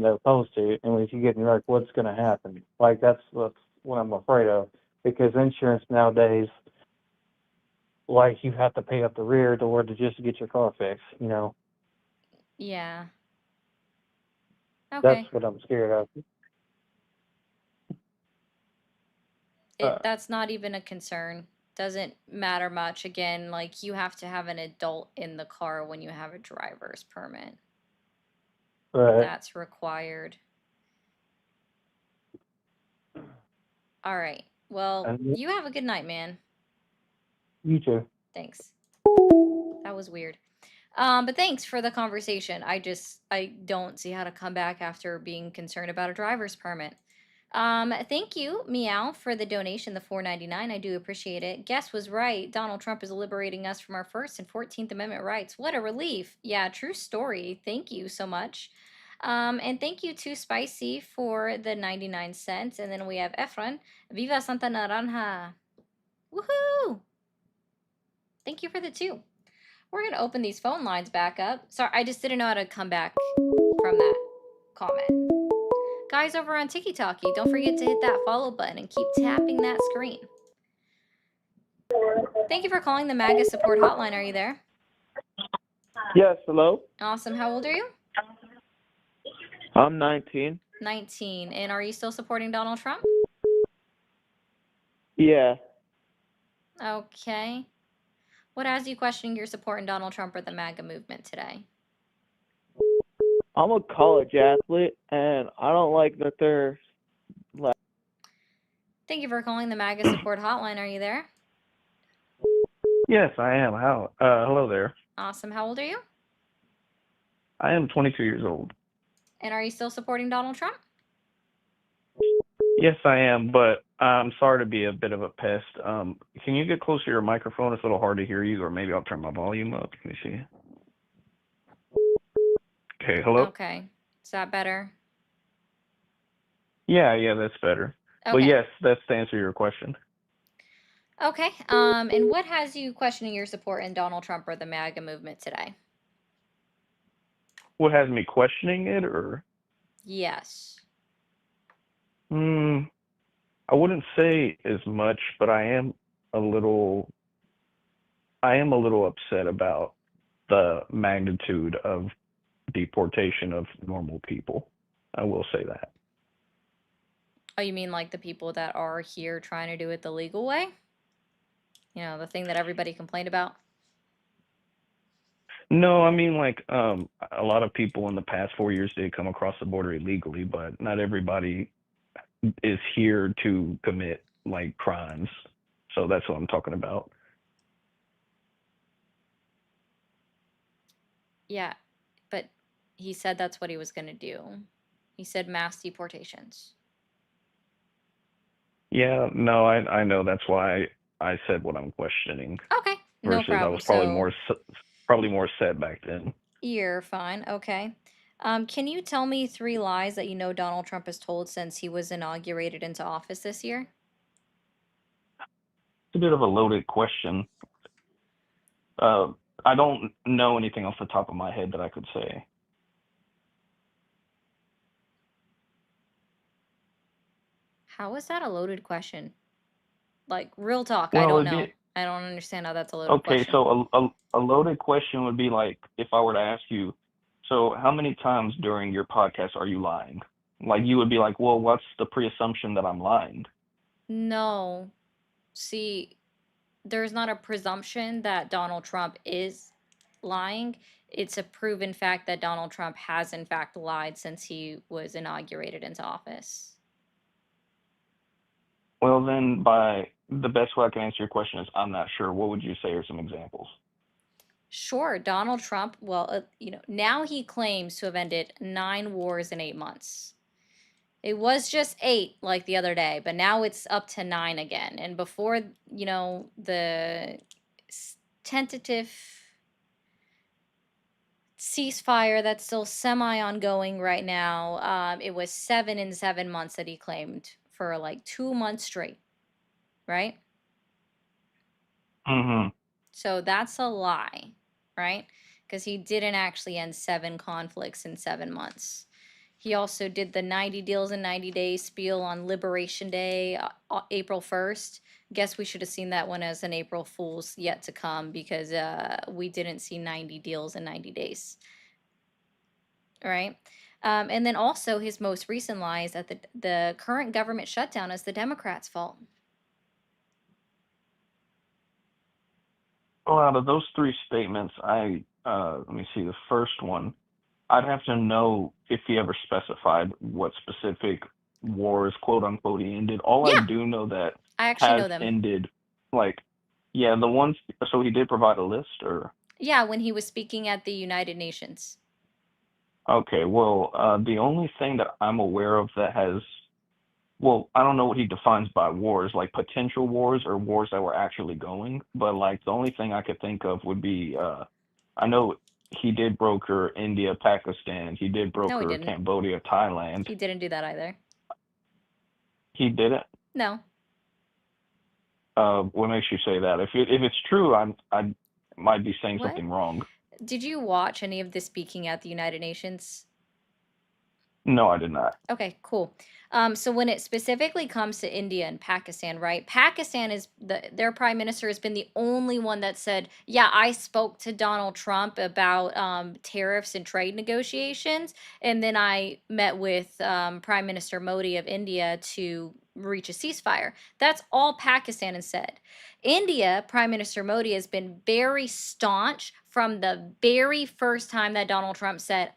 they're opposed to it, and if you get in a wreck, what's going to happen? Like that's what I'm afraid of because insurance nowadays, like you have to pay up the rear to just to get your car fixed. You know, Yeah. that's Okay. what I'm scared of. That's not even a concern. Doesn't matter much. Again, like you have to have an adult in the car when you have a driver's permit. But That's required. All right. Well, you have a good night, man. you too. Thanks. That was weird. But thanks for the conversation. I don't see how to come back after being concerned about a driver's permit. Thank you, Meow, for the donation, the $4.99. I do appreciate it. Guess was right. Donald Trump is liberating us from our First and 14th Amendment rights. What a relief. Yeah, true story. Thank you so much. And thank you to Spicy for the 99 cents. And then we have Efron. Viva Santa Naranja. Woohoo! Thank you for the 2. We're going to open these phone lines back up. Sorry, I just didn't know how to come back from that comment. Guys over on TikTok, don't forget to hit that follow button and keep tapping that screen. Thank you for calling the MAGA support hotline. Are you there? Yes, hello. Awesome. How old are you? I'm 19. 19. And are you still supporting Donald Trump? Yeah. Okay. What has you questioning your support in Donald Trump or the MAGA movement today? I'm a college athlete, and I don't like that they're like. Thank you for calling the MAGA support hotline. Are you there? Yes, I am. Hello there. Awesome. How old are you? I am 22 years old. And are you still supporting Donald Trump? Yes, I am, but I'm sorry to be a bit of a pest. Can you get closer to your microphone? It's a little hard to hear you, or maybe I'll turn my volume up. Let me see. Okay, hello? Okay. Is that better? Yeah, that's better. But Okay. yes, that's to answer your question. Okay. And what has you questioning your support in Donald Trump or the MAGA movement today? What has me questioning it, or? Yes. I wouldn't say as much, but I am a little upset about the magnitude of deportation of normal people. I will say that. Oh, you mean like the people that are here trying to do it the legal way? You know, the thing that everybody complained about? No, I mean like a lot of people in the past 4 years did come across the border illegally, but not everybody is here to commit like crimes. So that's what I'm talking about. Yeah, but he said that's what he was going to do. He said mass deportations. Yeah, no, I know that's why I said what I'm questioning. Okay, no Versus I problem. was probably So probably more set back then. you're fine. Okay. Can you tell me 3 lies that you know Donald Trump has told since he was inaugurated into office this year? It's a bit of a loaded question. I don't know anything off the top of my head that I could say. How is that a loaded question? Like, real talk, I Well, don't it'd know. be I don't understand how that's a loaded okay. question. So a loaded question would be like if I were to ask you, so how many times during your podcast are you lying? Like you would be like, well, what's the pre-assumption that I'm lying? No. See, there's not a presumption that Donald Trump is lying. It's a proven fact that Donald Trump has, in fact, lied since he was inaugurated into office. Well, then by the best way I can answer your question is I'm not sure. What would you say are some examples? Sure, Donald Trump, well, now he claims to have ended 9 wars in 8 months. It was just 8 like the other day, but now it's up to 9 again. And before, the tentative ceasefire that's still semi ongoing right now, it was 7 in 7 months that he claimed for like 2 months straight, right? Mm-hmm. So that's a lie, right? Because he didn't actually end 7 conflicts in 7 months. He also did the 90 deals in 90 days spiel on Liberation Day, April 1st. Guess we should have seen that one as an April Fool's yet to come, because we didn't see 90 deals in 90 days, right? And then also his most recent lie is that the current government shutdown is the Democrats' fault. Well, out of those 3 statements, let me see, the first one, I'd have to know if he ever specified what specific wars, quote unquote, he ended. All I Yeah, do know that I actually has know them. ended, like, yeah, the ones, so he did provide a list, or? Yeah, when he was speaking at the United Nations. Okay, well, the only thing that I'm aware of that has, well, I don't know what he defines by wars, like potential wars or wars that were actually going, but like the only thing I could think of would be, I know he did broker India, Pakistan, he did No, he broker didn't. Cambodia, Thailand. He didn't do that either. He did it. No. What makes you say that? If it's true, I might be saying What? something wrong. Did you watch any of the speaking at the United Nations? No, I did not. Okay, cool. So when it specifically comes to India and Pakistan, right? Pakistan is their prime minister has been the only one that said, "Yeah, I spoke to Donald Trump about tariffs and trade negotiations, and then I met with Prime Minister Modi of India to reach a ceasefire." That's all Pakistan has said. India, Prime Minister Modi has been very staunch from the very first time that Donald Trump said,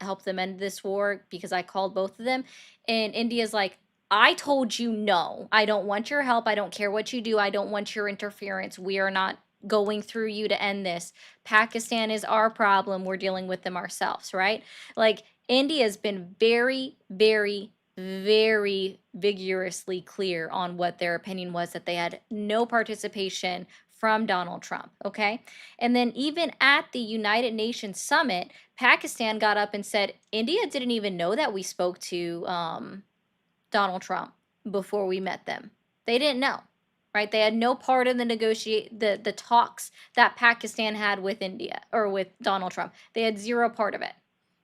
helped them end this war because I called both of them. And India's like, I told you no. I don't want your help. I don't care what you do. I don't want your interference. We are not going through you to end this. Pakistan is our problem. We're dealing with them ourselves, right? Like, India's been very, very, very vigorously clear on what their opinion was, that they had no participation from Donald Trump, okay? And then even at the United Nations summit, Pakistan got up and said, India didn't even know that we spoke to Donald Trump before we met them. They didn't know, right? They had no part in the talks that Pakistan had with India or with Donald Trump. They had zero part of it,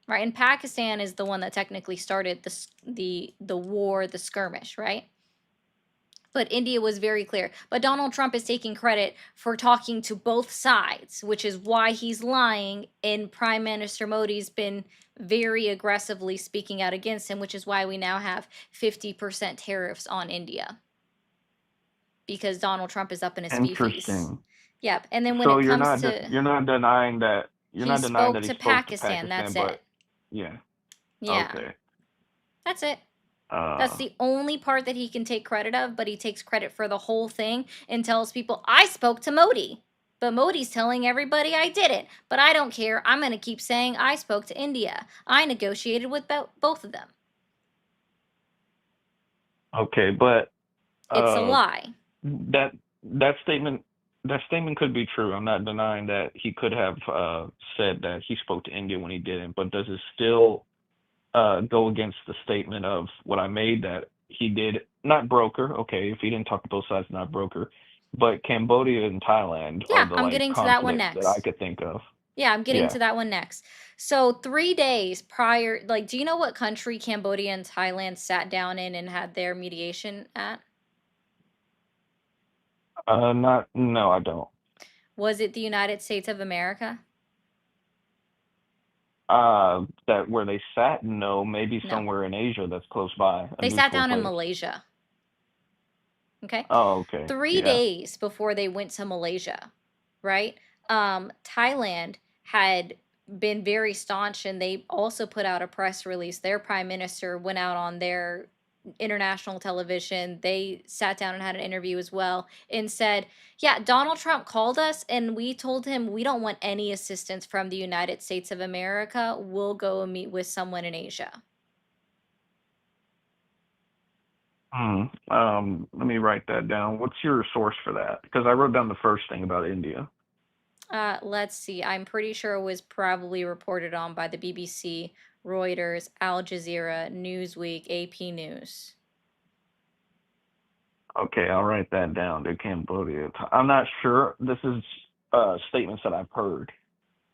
right? And Pakistan is the one that technically started the war, the skirmish, right? But India was very clear. But Donald Trump is taking credit for talking to both sides, which is why he's lying. And Prime Minister Modi's been very aggressively speaking out against him, which is why we now have 50% tariffs on India. Because Donald Trump is up in his fee-fees. Interesting. Yep. And then when So it you're comes not to you're not denying that he he spoke to spoke to Pakistan, that's but it. yeah. Yeah, Okay. that's it. That's the only part that he can take credit of, but he takes credit for the whole thing and tells people, I spoke to Modi. But Modi's telling everybody I didn't. But I don't care. I'm going to keep saying I spoke to India. I negotiated with both of them. Okay, but It's a lie. that that statement could be true. I'm not denying that he could have said that he spoke to India when he didn't, but does it still go against the statement of what I made, that he did not broker? Okay, if he didn't talk to both sides, not broker, but Cambodia and Thailand Yeah, are the I'm getting to that one conflicts that I next. could think of. Yeah, I'm getting Yeah. to that one next. So 3 days prior, like, do you know what country Cambodia and Thailand sat down in and had their mediation at? No, I don't. Was it the United States of America? That where they sat? No, maybe No. somewhere in Asia that's close by, a They sat neutral down in place. Malaysia. Okay. Oh, okay. 3 Yeah. days before they went to Malaysia, right? Thailand had been very staunch, and they also put out a press release. Their prime minister went out on their international television. They sat down and had an interview as well and said, yeah, Donald Trump called us and we told him we don't want any assistance from the United States of America. We'll go and meet with someone in Asia. Let me write that down. What's your source for that? Because I wrote down the first thing about India. Let's see. I'm pretty sure it was probably reported on by the BBC, Reuters, Al Jazeera, Newsweek, AP News. Okay, I'll write that down. To Cambodia. I'm not sure. This is statements that I've heard.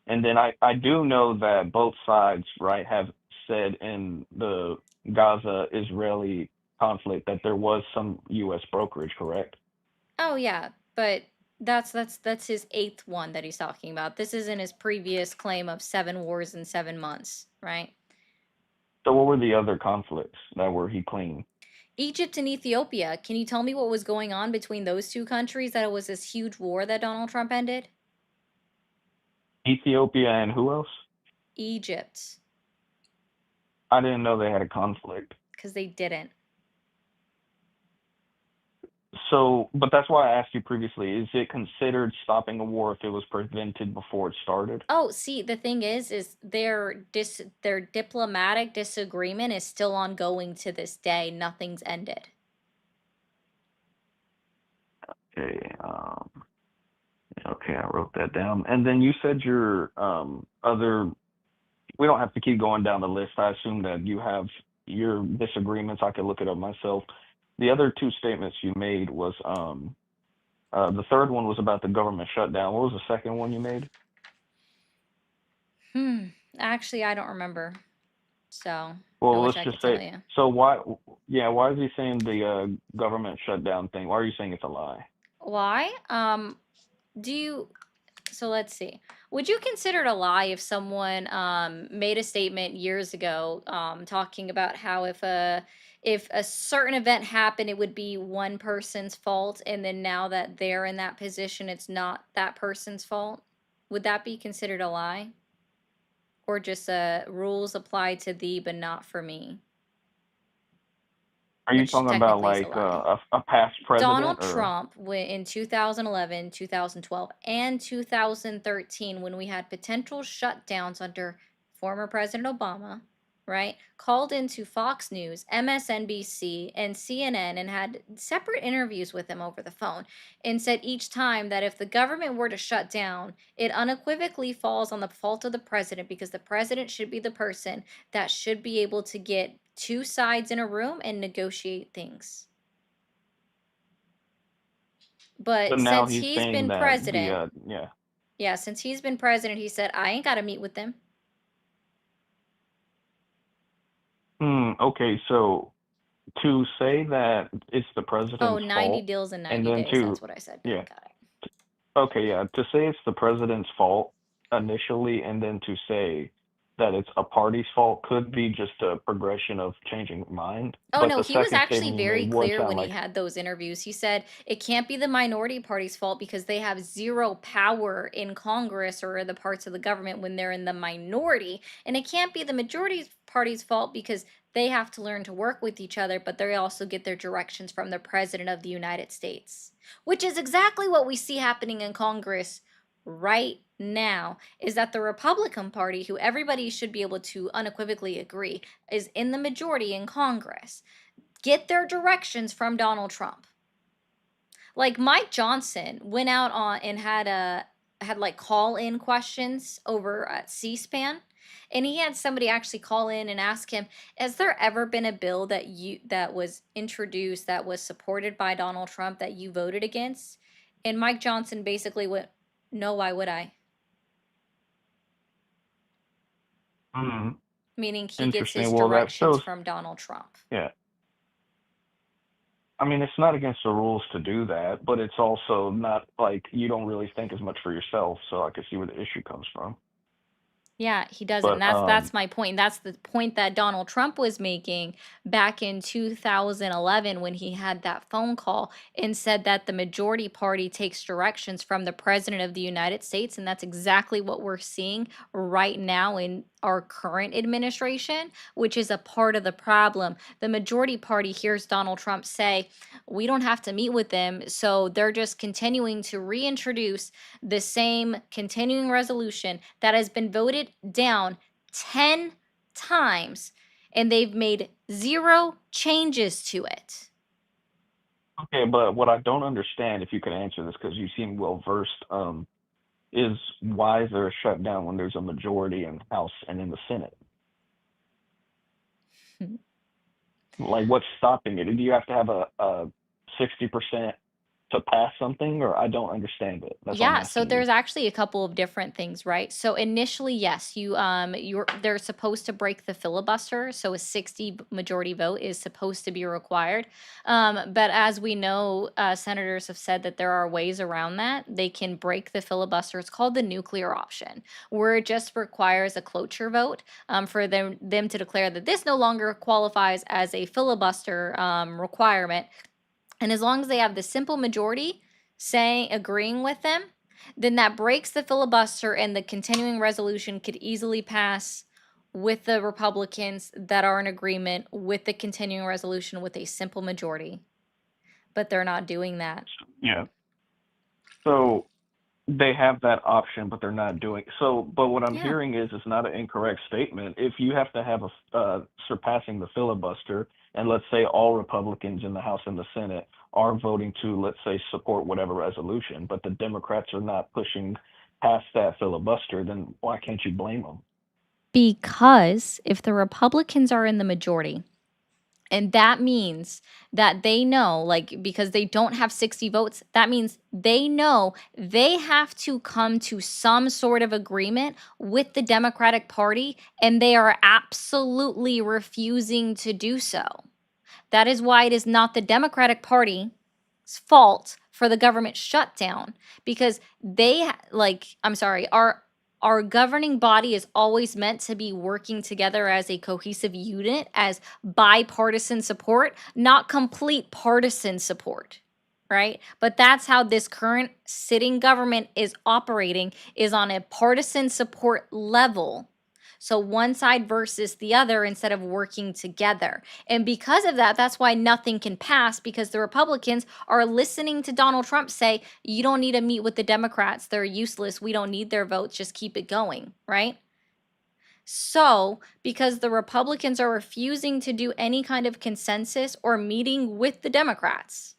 And then I do know that both sides, right, have said in the Gaza Israeli conflict that there was some U.S. brokerage, correct? Oh yeah, but that's his eighth one that he's talking about. This isn't his previous claim of 7 wars in 7 months, right? So what were the other conflicts that were he claiming? Egypt and Ethiopia. Can you tell me what was going on between those two countries that it was this huge war that Donald Trump ended? Ethiopia and who else? Egypt, I didn't know they had a conflict. because they didn't. So, but that's why I asked you previously, is it considered stopping a war if it was prevented before it started? Oh, see, the thing is their diplomatic disagreement is still ongoing to this day. Nothing's ended. Okay, okay, I wrote that down. And then you said your other, we don't have to keep going down the list. I assume that you have your disagreements. I could look it up myself. The other two statements you made was the third one was about the government shutdown. What was the second one you made? Actually, I don't remember. So, I Well, wish let's I just could tell say, you. so why, yeah, why is he saying the government shutdown thing? Why are you saying it's a lie? Why? So let's see. Would you consider it a lie if someone made a statement years ago talking about how if a certain event happened, it would be one person's fault, and then now that they're in that position, it's not that person's fault? Would that be considered a lie? Or just rules apply to thee, but not for me? Are you Which talking about technically is a like lie. a past Donald president or? Trump in 2011, 2012, and 2013, when we had potential shutdowns under former President Obama, right, called into Fox News, MSNBC, and CNN and had separate interviews with him over the phone and said each time that if the government were to shut down, it unequivocally falls on the fault of the president because the president should be the person that should be able to get two sides in a room and negotiate things. So But now since he's he's saying been that president, yeah, since he's been president, he said, I ain't got to meet with them. Okay, so to say that it's the Oh, president's 90 fault, deals in and 90 then days. That's to, what I said. yeah, Got it. okay, yeah, to say it's the president's fault initially, and then to say that it's a party's fault could be just a progression of changing mind. Oh, But no, the he was second actually statement you very made would clear sound when he like, had those interviews. He said it can't be the minority party's fault because they have zero power in Congress or the parts of the government when they're in the minority. And it can't be the majority party's fault because they have to learn to work with each other, but they also get their directions from the President of the United States, which is exactly what we see happening in Congress right now, is that the Republican Party, who everybody should be able to unequivocally agree is in the majority in Congress, get their directions from Donald Trump. Like Mike Johnson went out on and had like call-in questions over at C-SPAN, and he had somebody actually call in and ask him, has there ever been a bill that was introduced that was supported by Donald Trump that you voted against? And Mike Johnson basically went, no, why would I? Meaning he gets his interesting. Well, that directions shows, from Donald Trump. yeah. I mean, it's not against the rules to do that, but it's also not like you don't really think as much for yourself. So I can see where the issue comes from. Yeah, he doesn't. But That's my point. That's the point that Donald Trump was making back in 2011 when he had that phone call and said that the majority party takes directions from the President of the United States, and that's exactly what we're seeing right now in our current administration, which is a part of the problem. The majority party hears Donald Trump say, "We don't have to meet with them," so they're just continuing to reintroduce the same continuing resolution that has been voted down 10 times and they've made zero changes to it. okay, but what I don't understand, if you could answer this, because you seem well versed, is why is there a shutdown when there's a majority in the House and in the Senate? Like, what's stopping it? Do you have to have a 60% to pass something, or I don't understand it. That's what I'm Yeah, so asking you. there's actually a couple of different things, right? So initially, yes, they're supposed to break the filibuster, so a 60 majority vote is supposed to be required. But as we know, senators have said that there are ways around that. They can break the filibuster. It's called the nuclear option, where it just requires a cloture vote for them to declare that this no longer qualifies as a filibuster requirement. And as long as they have the simple majority agreeing with them, then that breaks the filibuster and the continuing resolution could easily pass with the Republicans that are in agreement with the continuing resolution with a simple majority. But they're not doing that. Yeah. So they have that option, but they're not doing so. But what I'm Yeah. hearing is it's not an incorrect statement. If you have to have surpassing the filibuster, and let's say all Republicans in the House and the Senate are voting to, let's say, support whatever resolution, but the Democrats are not pushing past that filibuster, then why can't you blame them? Because if the Republicans are in the majority, and that means that they know, like, because they don't have 60 votes, that means they know they have to come to some sort of agreement with the Democratic Party, and they are absolutely refusing to do so. That is why it is not the Democratic Party's fault for the government shutdown, because our governing body is always meant to be working together as a cohesive unit, as bipartisan support, not complete partisan support, right? But that's how this current sitting government is operating, is on a partisan support level. So one side versus the other instead of working together. And because of that, that's why nothing can pass, because the Republicans are listening to Donald Trump say, you don't need to meet with the Democrats. They're useless. We don't need their votes. Just keep it going, right? So, because the Republicans are refusing to do any kind of consensus or meeting with the Democrats,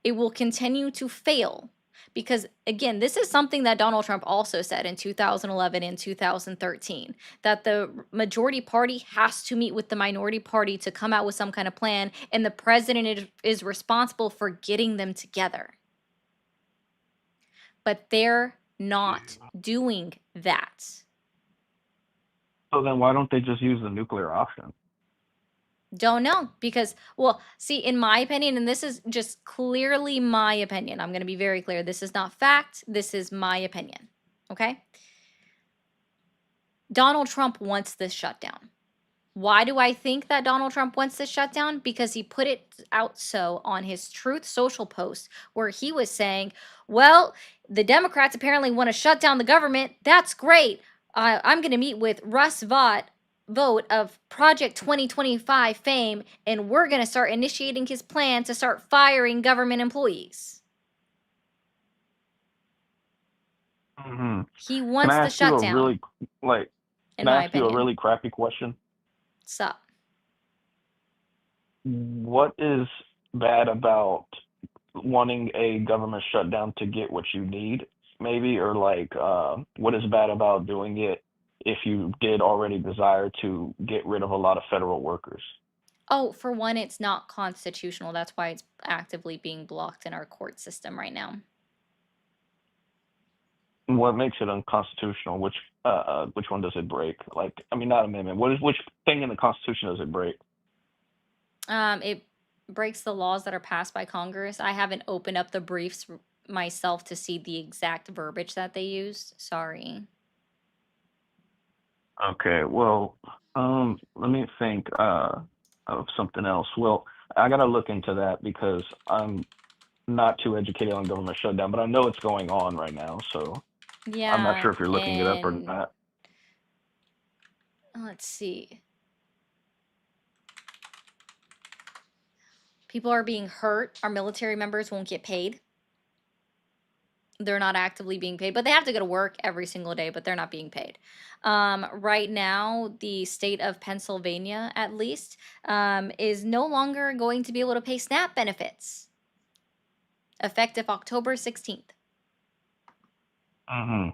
it will continue to fail. Because again, this is something that Donald Trump also said in 2011 and 2013, that the majority party has to meet with the minority party to come out with some kind of plan, and the president is responsible for getting them together. But they're not doing that. So then why don't they just use the nuclear option? Don't know, because, well, see, in my opinion, and this is just clearly my opinion, I'm going to be very clear. This is not fact. This is my opinion. Okay? Donald Trump wants this shutdown. Why do I think that Donald Trump wants this shutdown? Because he put it out so on his Truth Social post, where he was saying, well, the Democrats apparently want to shut down the government. That's great. I'm going to meet with Russ Vought of Project 2025 fame, and we're going to start initiating his plan to start firing government employees. Mm-hmm. He wants Can I the ask you a shutdown, really in Can I my ask you a opinion. really crappy question? Sup? What is bad about wanting a government shutdown to get what you need, maybe, or what is bad about doing it if you did already desire to get rid of a lot of federal workers? Oh, for one, it's not constitutional. That's why it's actively being blocked in our court system right now. What makes it unconstitutional? Which one does it break? Not amendment. Which thing in the Constitution does it break? It breaks the laws that are passed by Congress. I haven't opened up the briefs myself to see the exact verbiage that they used. Sorry. Okay, well, let me think of something else. Well, I gotta look into that because I'm not too educated on government shutdown, but I know it's going on right now, so I'm not Yeah, sure if you're looking it up or and not. let's see. People are being hurt. Our military members won't get paid. They're not actively being paid, but they have to go to work every single day, but they're not being paid. Right now, the state of Pennsylvania, at least, is no longer going to be able to pay SNAP benefits, effective October 16th, Mm-hmm.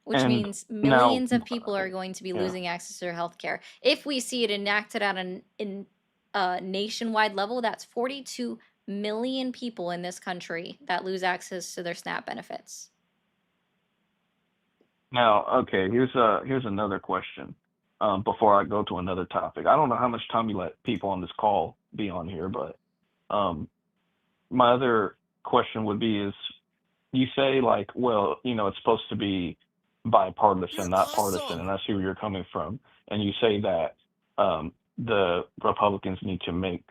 which And means now, millions of people are going to be yeah. losing access to their health care. If we see it enacted at a nationwide level, that's 42 million people in this country that lose access to their SNAP benefits. Now, okay, here's another question. Before I go to another topic, I don't know how much time you let people on this call be on here, but my other question would be is you say like, well, it's supposed to be bipartisan, not partisan, and I see where you're coming from. And you say that the Republicans need to make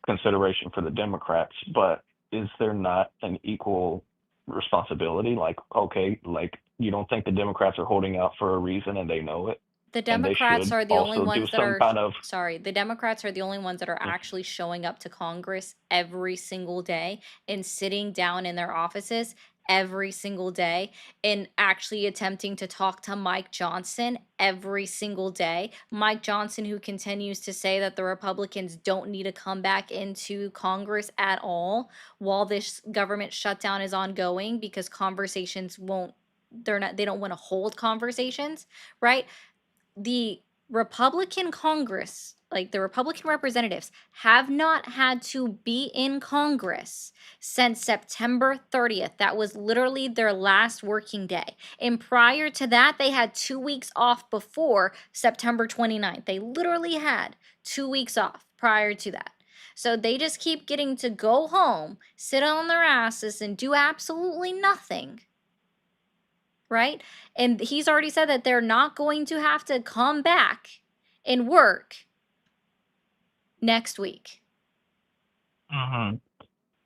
consideration for the Democrats, but is there not an equal responsibility? Like, okay, like you don't think the Democrats are holding out for a reason and they know it, The and they Democrats should are the only also do ones that some are, kind of sorry, the Democrats are the only ones that are actually showing up to Congress every single day and sitting down in their offices every single day and actually attempting to talk to Mike Johnson every single day. Mike Johnson, who continues to say that the Republicans don't need to come back into Congress at all while this government shutdown is ongoing because conversations won't, they don't want to hold conversations, right? The Republican Congress, like the Republican representatives, have not had to be in Congress since September 30th. That was literally their last working day. And prior to that, they had 2 weeks off before September 29th. They literally had 2 weeks off prior to that. So they just keep getting to go home, sit on their asses, and do absolutely nothing, right? And he's already said that they're not going to have to come back and work next week. and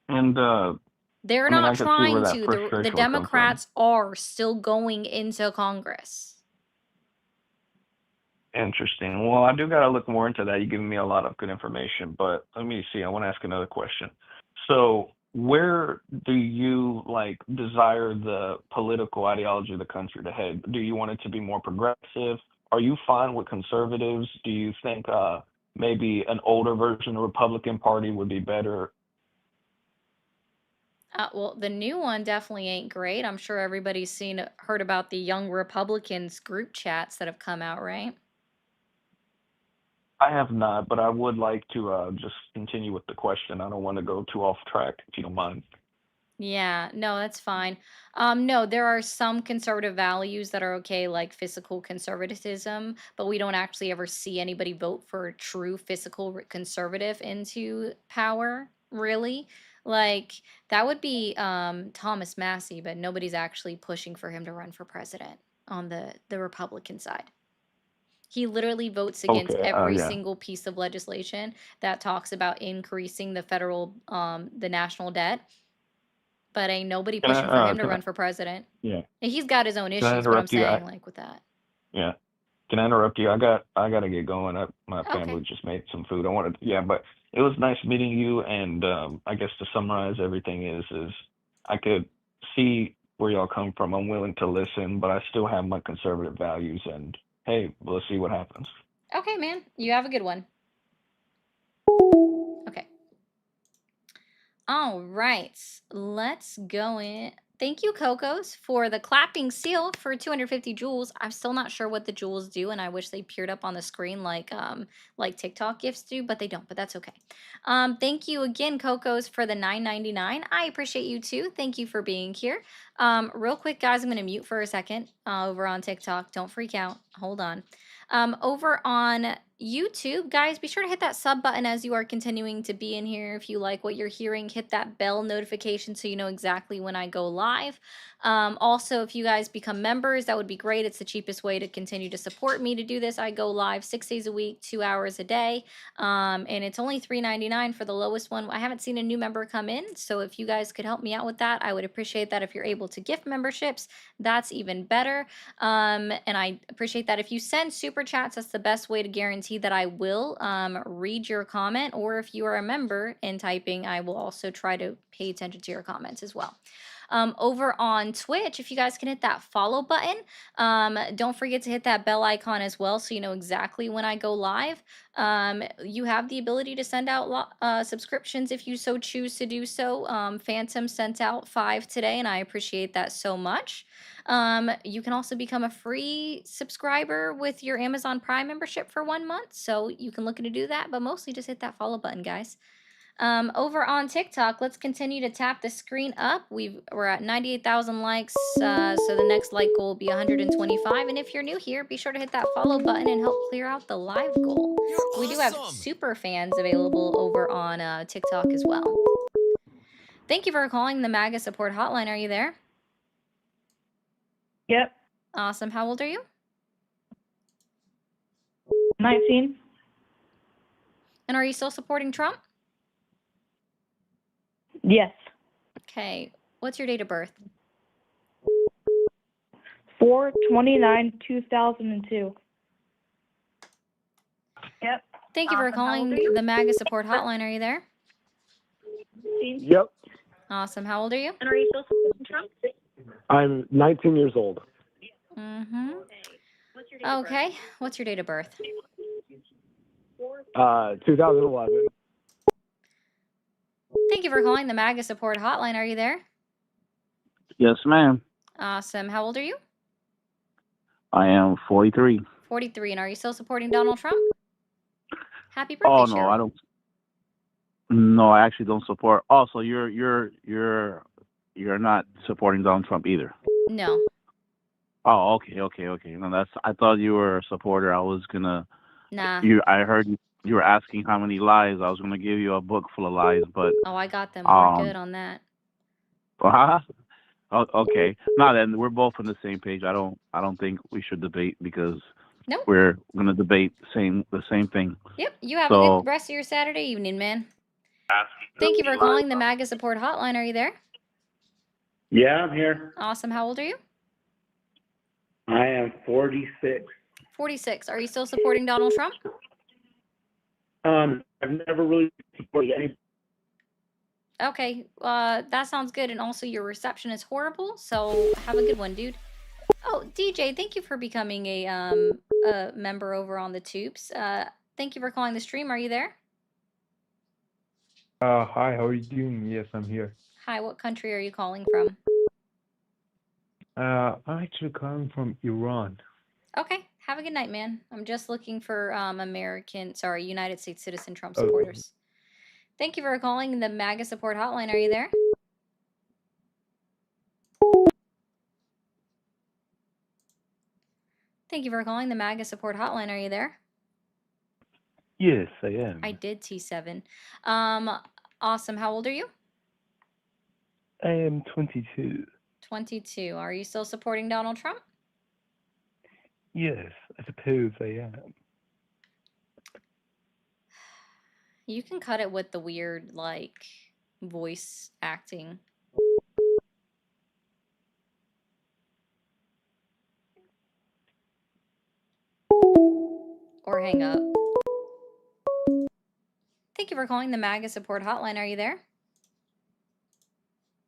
They're I mean, I not can see where trying that to. The frustration would come from. Democrats are still going into Congress. Interesting. Well, I do got to look more into that. You're giving me a lot of good information, but let me see. I want to ask another question. So, where do you like desire the political ideology of the country to head? Do you want it to be more progressive? Are you fine with conservatives? Do you think maybe an older version of Republican Party would be better? Well, the new one definitely ain't great. I'm sure everybody's heard about the Young Republicans group chats that have come out, right? I have not, but I would like to just continue with the question. I don't want to go too off track, if you don't mind. Yeah, no, that's fine. No, there are some conservative values that are okay, like fiscal conservatism, but we don't actually ever see anybody vote for a true fiscal conservative into power, really. Like that would be Thomas Massey, but nobody's actually pushing for him to run for president on the Republican side. He literally votes against Okay. every Yeah. single piece of legislation that talks about increasing the federal, the national debt, but ain't nobody Can pushing for I? him to run for president. Yeah. And he's got his own Can I issues, but I'm interrupt you? saying like with that. Yeah. Can I interrupt you? I gotta get going. My family Okay. just made some food. Yeah, but it was nice meeting you. And I guess to summarize everything is I could see where y'all come from. I'm willing to listen, but I still have my conservative values. And hey, let's see what happens. Okay, man. You have a good one. Okay. All right. Let's go in. Thank you, Cocos, for the clapping seal for 250 jewels. I'm still not sure what the jewels do, and I wish they appeared up on the screen like TikTok gifts do, but they don't, but that's okay. Thank you again, Cocos, for the $9.99. I appreciate you too. Thank you for being here. Real quick, guys, I'm gonna mute for a second over on TikTok. Don't freak out. Hold on. Over on YouTube, guys, be sure to hit that sub button as you are continuing to be in here. If you like what you're hearing, hit that bell notification so you know exactly when I go live. Also, if you guys become members, that would be great. It's the cheapest way to continue to support me to do this. I go live 6 days a week, 2 hours a day, and it's only $3.99 for the lowest one. I haven't seen a new member come in, so if you guys could help me out with that, I would appreciate that. If you're able to gift memberships, that's even better. And I appreciate that. If you send super chats, that's the best way to guarantee that I will read your comment, or if you are a member and typing, I will also try to pay attention to your comments as well. Over on Twitch, if you guys can hit that follow button, don't forget to hit that bell icon as well so you know exactly when I go live. You have the ability to send out subscriptions if you so choose to do so. Phantom sent out 5 today, and I appreciate that so much. You can also become a free subscriber with your Amazon Prime membership for 1 month, so you can look into do that, but mostly just hit that follow button, guys. Over on TikTok, let's continue to tap the screen up. We're at 98,000 likes, so the next like goal will be 125. And if you're new here, be sure to hit that follow button and help clear out the live goal. We do have super fans available over on TikTok as well. Thank you for calling the MAGA support hotline. Are you there? Yep. Awesome. How old are you? 19. And are you still supporting Trump? Yes. Okay. What's your date of birth? 4/29/2002. Yep. Thank you for calling the MAGA support hotline. Are you there? Yep. Awesome. How old are you? And are you still supporting Trump? I'm 19 years old. Mm-hmm. Okay. What's your date of birth? 2011. Thank you for calling the MAGA support hotline. Are you there? Yes, ma'am. Awesome. How old are you? I am 43. 43. And are you still supporting Donald Trump? Happy birthday, Oh no, Cheryl. I don't. No, I actually don't support. Also, you're not supporting Donald Trump either. No. Oh, okay. No, I thought you were a supporter. I was gonna. Nah. I heard you were asking how many lies. I was gonna give you a book full of lies, but. Oh, I got them. We're good on that. Oh, okay. No, then we're both on the same page. I don't think we should debate because. Nope. We're gonna debate the same thing. Yep. You have a good rest of your Saturday evening, man. Thank you for calling the MAGA support hotline. Are you there? Yeah, I'm here. Awesome. How old are you? I am 46. 46. Are you still supporting Donald Trump? I've never really supported any. Okay. That sounds good. And also your reception is horrible. So have a good one, dude. Oh, DJ, thank you for becoming a member over on the Tubes. Thank you for calling the stream. Are you there? Hi, how are you doing? Yes, I'm here. Hi, what country are you calling from? I'm actually calling from Iran. Okay, have a good night, man. I'm just looking for United States citizen Trump Oh. supporters. Thank you for calling the MAGA support hotline. Are you there? Thank you for calling the MAGA support hotline. Are you there? Yes, I am. I did T7. Awesome. How old are you? I am 22. 22. Are you still supporting Donald Trump? Yes, I suppose I am. You can cut it with the weird, voice acting. Or hang up. Thank you for calling the MAGA support hotline. Are you there?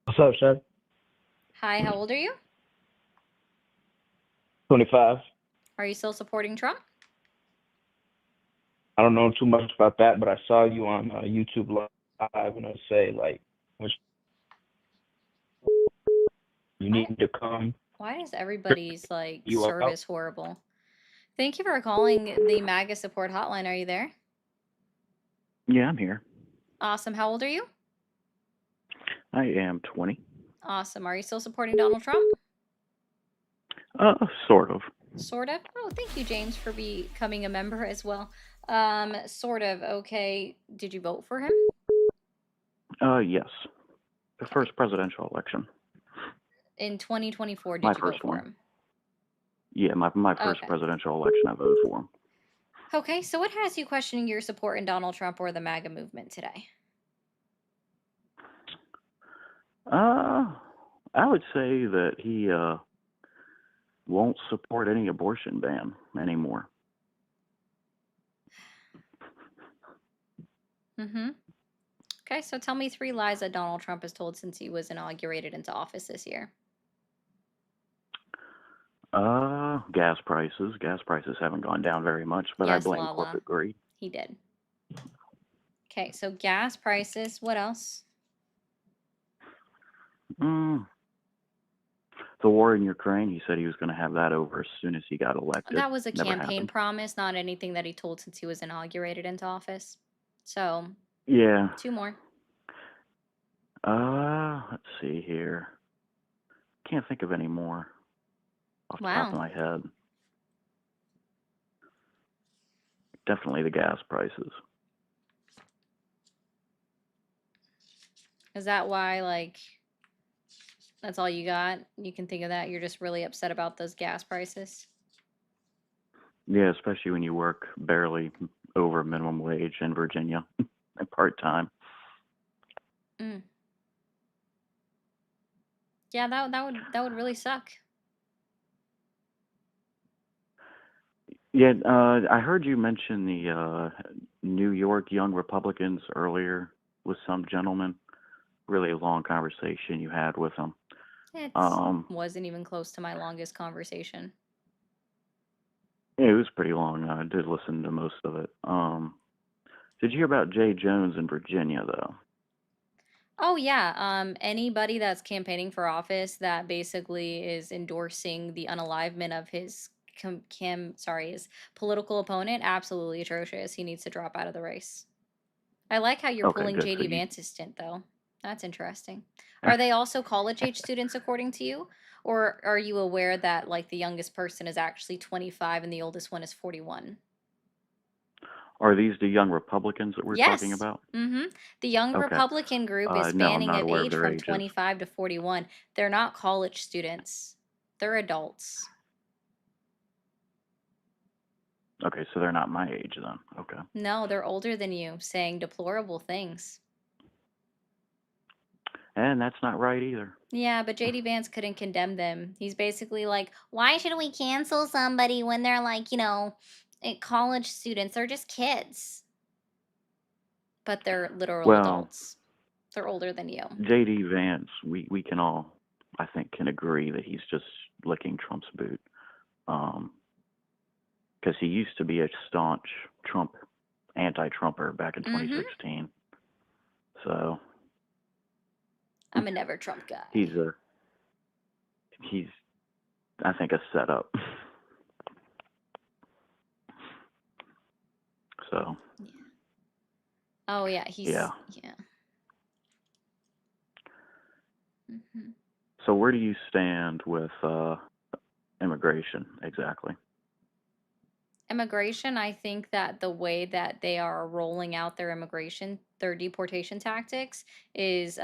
What's up, Chef? Hi, how old are you? 25. Are you still supporting Trump? I don't know too much about that, but I saw you on YouTube Live and I say, which you need to come. Why is everybody's, You are service horrible? Thank you for calling the MAGA support hotline. Are you there? Yeah, I'm here. Awesome. How old are you? I am 20. Awesome. Are you still supporting Donald Trump? Sort of. Sort of. Oh, thank you, James, for becoming a member as well. Sort of. Okay. Did you vote for him? Yes. The first presidential election. In 2024, did My you vote first for one. him? Yeah, my first Okay. presidential election, I voted for him. Okay, so what has you questioning your support in Donald Trump or the MAGA movement today? I would say that he won't support any abortion ban anymore. Mm-hmm. Okay, so tell me 3 lies that Donald Trump has told since he was inaugurated into office this year. Gas prices. Gas prices haven't gone down very much, but I Yes, blame Lala. corporate greed. He did. Okay, so gas prices. What else? The war in Ukraine, he said he was going to have that over as soon as he got elected. That was a Never campaign happened. promise, not anything that he told since he was inaugurated into office. So Yeah. 2 more. Let's see here. Can't think of any more off the top of Wow. my head. Definitely the gas prices. Is that why, like, that's all you got? You can think of that? You're just really upset about those gas prices? Yeah, especially when you work barely over minimum wage in Virginia and part-time. Mm. Yeah, that would really suck. Yeah, I heard you mention the New York Young Republicans earlier with some gentleman. Really long conversation you had with them. It Um, wasn't even close to my longest conversation. yeah, it was pretty long. I did listen to most of it. Did you hear about Jay Jones in Virginia, though? Oh yeah, anybody that's campaigning for office that basically is endorsing the unalivement of his his political opponent, absolutely atrocious. He needs to drop out of the race. I like how you're Okay, pulling good. So JD you, Vance's stint though. That's interesting. Are they also college age students according to you? Or are you aware that like the youngest person is actually 25 and the oldest one is 41? are these the Young Republicans that we're talking Yes. about? Mm-hmm. The Young Okay. Republican group is No, I'm spanning not of aware of age their from ages. 25 to 41. They're not college students. They're adults. Okay, so they're not my age then. Okay. No, they're older than you, saying deplorable things. And that's not right either. Yeah, but JD Vance couldn't condemn them. He's basically like, why should we cancel somebody when they're like, college students? They're just kids. But they're literal Well, adults. They're older than you. JD Vance, we can all, I think, can agree that he's just licking Trump's boot. Because he used to be a staunch anti-Trumper back in Mm-hmm. 2016. So I'm a never Trump guy. he's, I think, a setup. So Oh yeah, he's yeah. yeah. Mm-hmm. So where do you stand with immigration exactly? Immigration, I think that the way that they are rolling out their deportation tactics is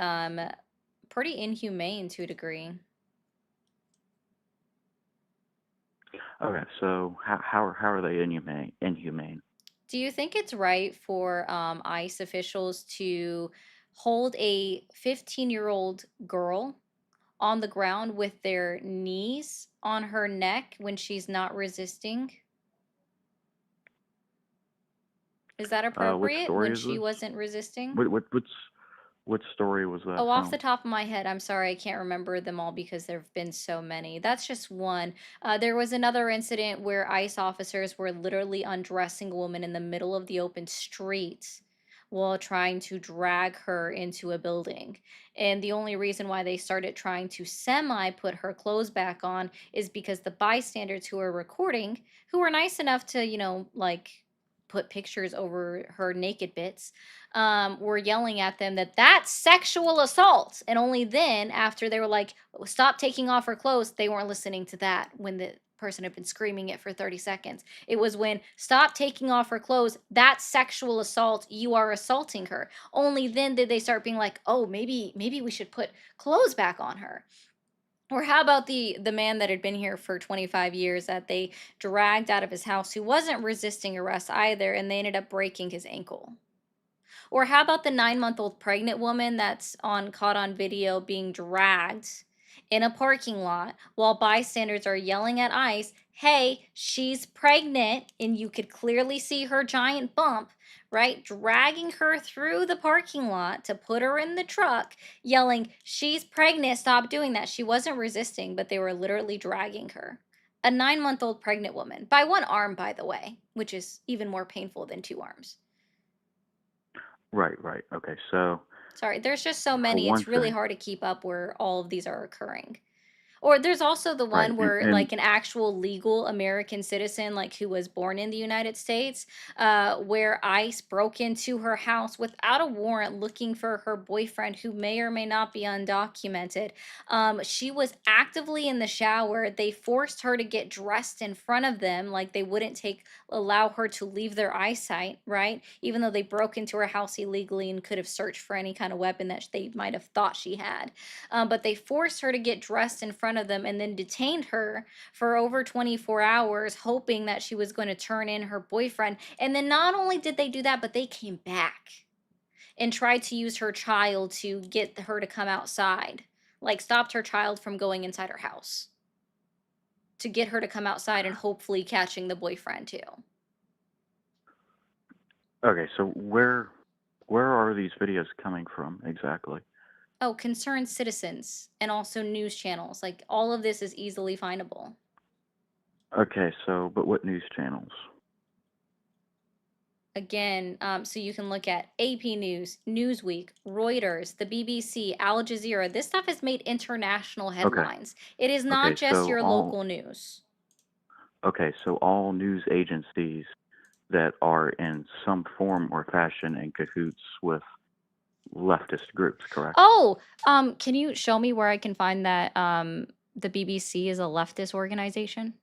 pretty inhumane to a degree. Okay, so how are they inhumane? Do you think it's right for ICE officials to hold a 15-year-old girl on the ground with their knees on her neck when she's not resisting? Is that Which appropriate story when is she this? wasn't resisting? What story was that Oh, off the from? top of my head, I'm sorry, I can't remember them all because there have been so many. That's just one. There was another incident where ICE officers were literally undressing a woman in the middle of the open street while trying to drag her into a building. And the only reason why they started trying to semi put her clothes back on is because the bystanders who were recording, who were nice enough to, like put pictures over her naked bits, were yelling at them that that's sexual assault. And only then, after they were like, stop taking off her clothes, they weren't listening to that when the person had been screaming it for 30 seconds. It was when, stop taking off her clothes, that's sexual assault, you are assaulting her. Only then did they start being like, oh, maybe we should put clothes back on her. Or how about the man that had been here for 25 years that they dragged out of his house, who wasn't resisting arrest either, and they ended up breaking his ankle? Or how about the 9-month-old pregnant woman that's caught on video being dragged in a parking lot while bystanders are yelling at ICE, hey, she's pregnant, and you could clearly see her giant bump, right? Dragging her through the parking lot to put her in the truck, yelling, she's pregnant, stop doing that. She wasn't resisting, but they were literally dragging her. A 9-month-old pregnant woman, by one arm, by the way, which is even more painful than 2 arms. Right. Okay, so Sorry, there's just so for many. one It's really thing, hard to keep up where all of these are occurring. Or there's also the Right. one where And like an actual legal American citizen, like who was born in the United States, where ICE broke into her house without a warrant looking for her boyfriend who may or may not be undocumented. She was actively in the shower. They forced her to get dressed in front of them, like they wouldn't allow her to leave their eyesight, right? Even though they broke into her house illegally and could have searched for any kind of weapon that they might have thought she had. But they forced her to get dressed in front of them and then detained her for over 24 hours, hoping that she was going to turn in her boyfriend. And then not only did they do that, but they came back and tried to use her child to get her to come outside, like stopped her child from going inside her house to get her to come outside and hopefully catching the boyfriend too. okay, so where are these videos coming from exactly? Oh, concerned citizens and also news channels. Like all of this is easily findable. Okay, so but what news channels? Again, so you can look at AP News, Newsweek, Reuters, the BBC, Al Jazeera. This stuff has made international Okay. headlines. It is not Okay, just so your all local news. okay, so all news agencies that are in some form or fashion in cahoots with leftist groups, correct? Oh, can you show me where I can find that the BBC is a leftist organization?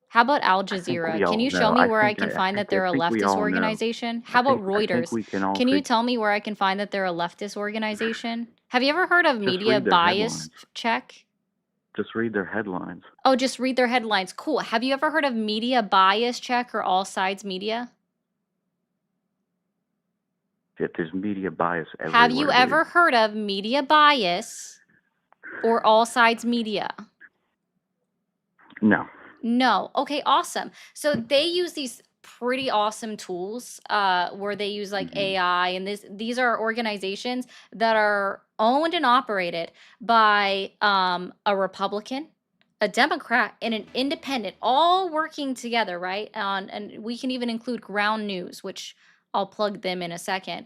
How about Al I think we Jazeera? Can all you show know. me I where I think can find that I they're a think we leftist all know. organization? I How about think Reuters? we can all Can you figure. tell me where I can find that they're a leftist organization? Have you ever heard of Just media read their bias headlines. check? Just read their headlines. Oh, just read their headlines. Cool. Have you ever heard of media bias check or all sides media? If there's media bias Have you everywhere, dude. ever heard of media bias or all sides media? No. No. Okay, awesome. So they use these pretty awesome tools where they use like AI, and these are organizations that are owned and operated by a Republican, a Democrat, and an independent, all working together, right? And we can even include Ground News, which I'll plug them in a second,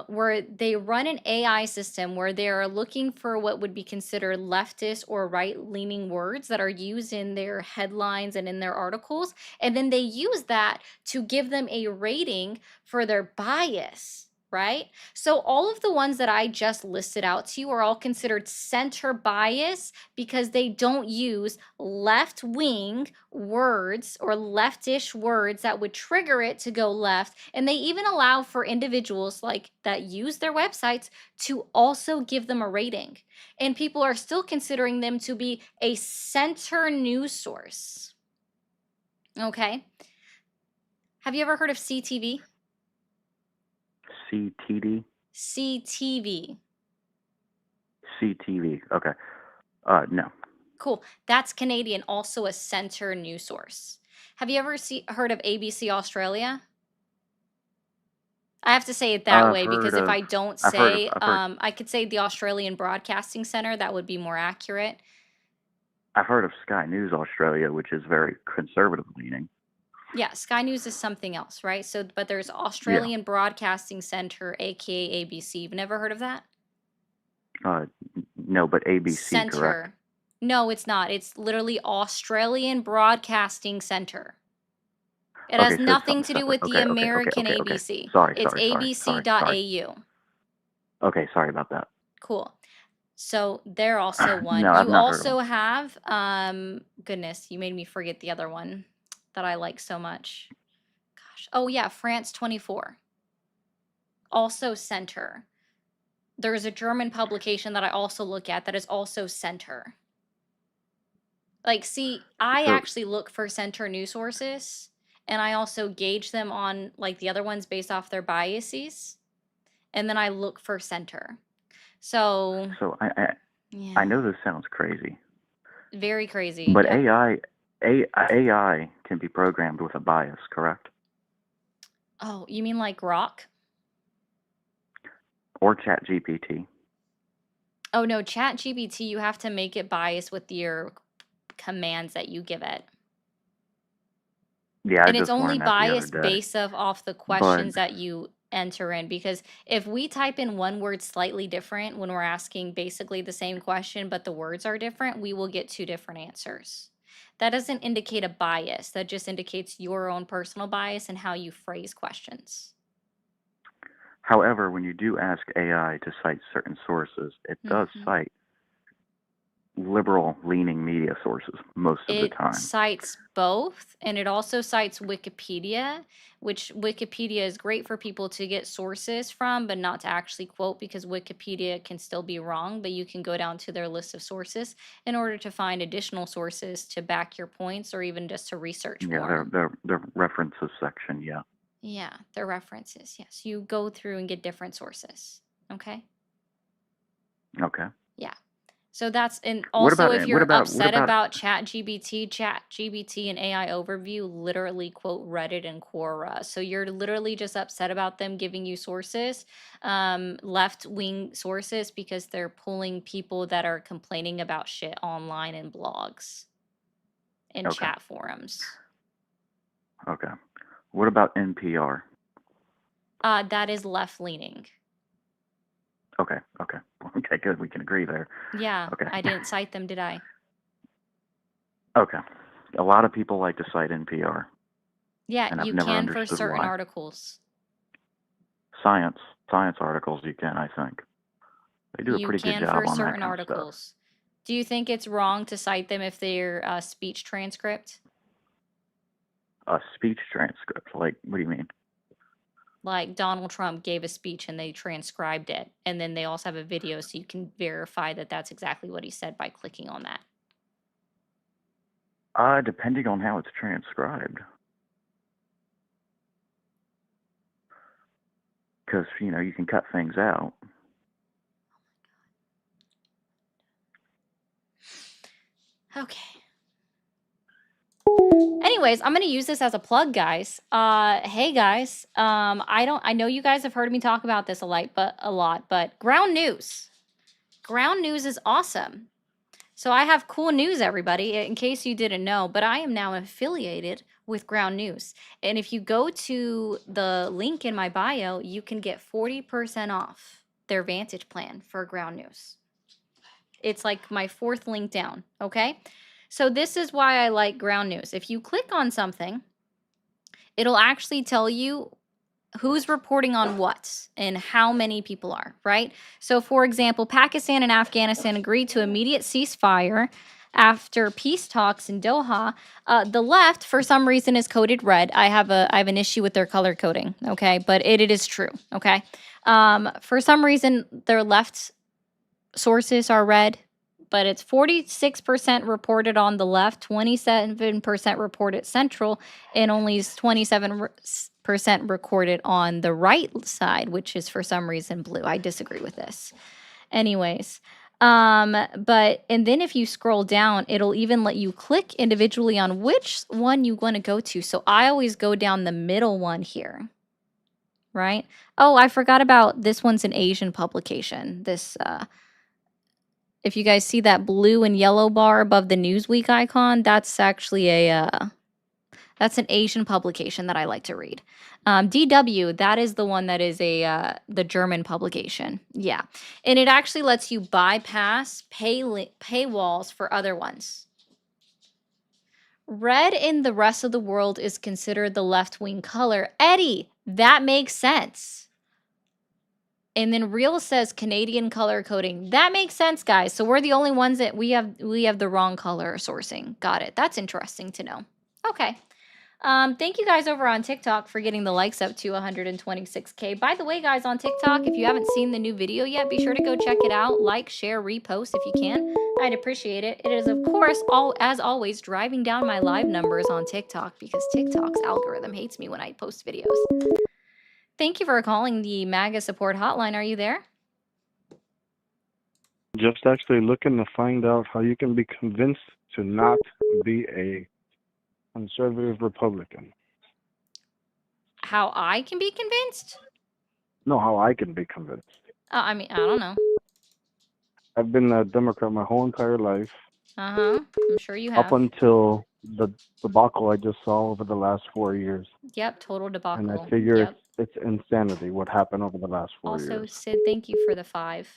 where they run an AI system where they're looking for what would be considered leftist or right-leaning words that are used in their headlines and in their articles. And then they use that to give them a rating for their bias, right? So all of the ones that I just listed out to you are all considered center bias because they don't use left-wing words or leftish words that would trigger it to go left. And they even allow for individuals like that use their websites to also give them a rating. And people are still considering them to be a center news source. Okay. Have you ever heard of CTV? CTD? CTV. CTV. Okay. No. Cool. That's Canadian, also a center news source. Have you ever heard of ABC Australia? I have to say it that I've way because heard if of. I don't I've heard of. say, I've heard. I could say the Australian Broadcasting Center. That would be more accurate. I've heard of Sky News Australia, which is very conservative leaning. Yeah, Sky News is something else, right? So, but there's Yeah. Australian Broadcasting Center, aka ABC. You've never heard of that? No, but ABC, correct? Center. No, it's not. It's literally Australian Broadcasting Center. It has Okay, so it's nothing something to do separate. with the Okay, okay, okay, American okay, okay. ABC. Sorry, It's sorry, sorry, sorry, sorry. abc.au. Okay, sorry about that. Cool. So they're also one. No, I've You not heard of also them. have, goodness, you made me forget the other one that I like so much. Gosh. Oh yeah, France 24. Also center. There's a German publication that I also look at that is also center. Like, see, I So, actually look for center news sources, and I also gauge them on like the other ones based off their biases, and then I look for center. So so I yeah, know this sounds crazy, very crazy. but Yeah. AI can be programmed with a bias, correct? Oh, you mean like Grok? Or ChatGPT. Oh no, ChatGPT, you have to make it biased with your commands that you give it. Yeah, I And it's just only learned that the other biased day. based off the But questions that you enter in, because if we type in one word slightly different when we're asking basically the same question, but the words are different, we will get two different answers. That doesn't indicate a bias. That just indicates your own personal bias and how you phrase questions. However, when you do ask AI to cite certain sources, it does cite liberal-leaning media sources most of the It time. cites both, and it also cites Wikipedia, which Wikipedia is great for people to get sources from, but not to actually quote, because Wikipedia can still be wrong, but you can go down to their list of sources in order to find additional sources to back your points or even just to research Yeah, more. their references section, yeah. Yeah, their references. Yes, you go through and get different sources. Okay? Okay. Yeah. So that's, and What also about if what you're about upset about ChatGPT and AI Overview literally quote Reddit and Quora. So you're literally just upset about them giving you sources, left-wing sources, because they're pulling people that are complaining about shit online in blogs and Okay. chat forums. Okay. What about NPR? That is left-leaning. Okay. Okay. Okay, good. We can agree there. Yeah, Okay. I didn't cite them, did I? Okay. A lot of people like to cite NPR, Yeah, and I've you never can for understood certain why. articles. Science articles you can, I think. They do a You pretty good can job for on that certain kind of stuff. articles. Do you think it's wrong to cite them if they're speech transcript? A speech transcript, like, what do you mean? Like Donald Trump gave a speech and they transcribed it, and then they also have a video so you can verify that that's exactly what he said by clicking on that. Depending on how it's transcribed. Because, you can cut things out. Okay. Anyways, I'm gonna use this as a plug, guys. Hey guys, I know you guys have heard me talk about this a lot, but Ground News. Ground News is awesome. So I have cool news, everybody, in case you didn't know, but I am now affiliated with Ground News. And if you go to the link in my bio, you can get 40% off their Vantage plan for Ground News. It's like my fourth link down, okay? So this is why I like Ground News. If you click on something, it'll actually tell you who's reporting on what and how many people are, right? So for example, Pakistan and Afghanistan agreed to immediate ceasefire after peace talks in Doha. The left, for some reason, is coded red. I have an issue with their color coding, okay? But it is true, okay? For some reason, their left sources are red, but it's 46% reported on the left, 27% reported central, and only 27% recorded on the right side, which is for some reason blue. I disagree with this. Anyways, and then if you scroll down, it'll even let you click individually on which one you want to go to. So I always go down the middle one here, right? Oh, I forgot about this one's an Asian publication. This, if you guys see that blue and yellow bar above the Newsweek icon, that's actually that's an Asian publication that I like to read. DW, that is the one that is the German publication. Yeah. And it actually lets you bypass paywalls for other ones. Red in the rest of the world is considered the left-wing color. Eddie, that makes sense. And then Real says Canadian color coding. That makes sense, guys. So we're the only ones that we have the wrong color sourcing. Got it. That's interesting to know. Okay. Thank you guys over on TikTok for getting the likes up to 126K. By the way, guys, on TikTok, if you haven't seen the new video yet, be sure to go check it out. Like, share, repost if you can. I'd appreciate it. It is, of course, as always, driving down my live numbers on TikTok because TikTok's algorithm hates me when I post videos. Thank you for calling the MAGA support hotline. Are you there? Just actually looking to find out how you can be convinced to not be a conservative Republican. How I can be convinced? No, how I can be convinced. I mean, I don't know. I've been a Democrat my whole entire life. Uh-huh. I'm sure you have. Up until the debacle I just saw over the last 4 years. Yep, total debacle. And I figure Yep. it's insanity what happened over the last 4 Also, years. Sid, thank you for the 5.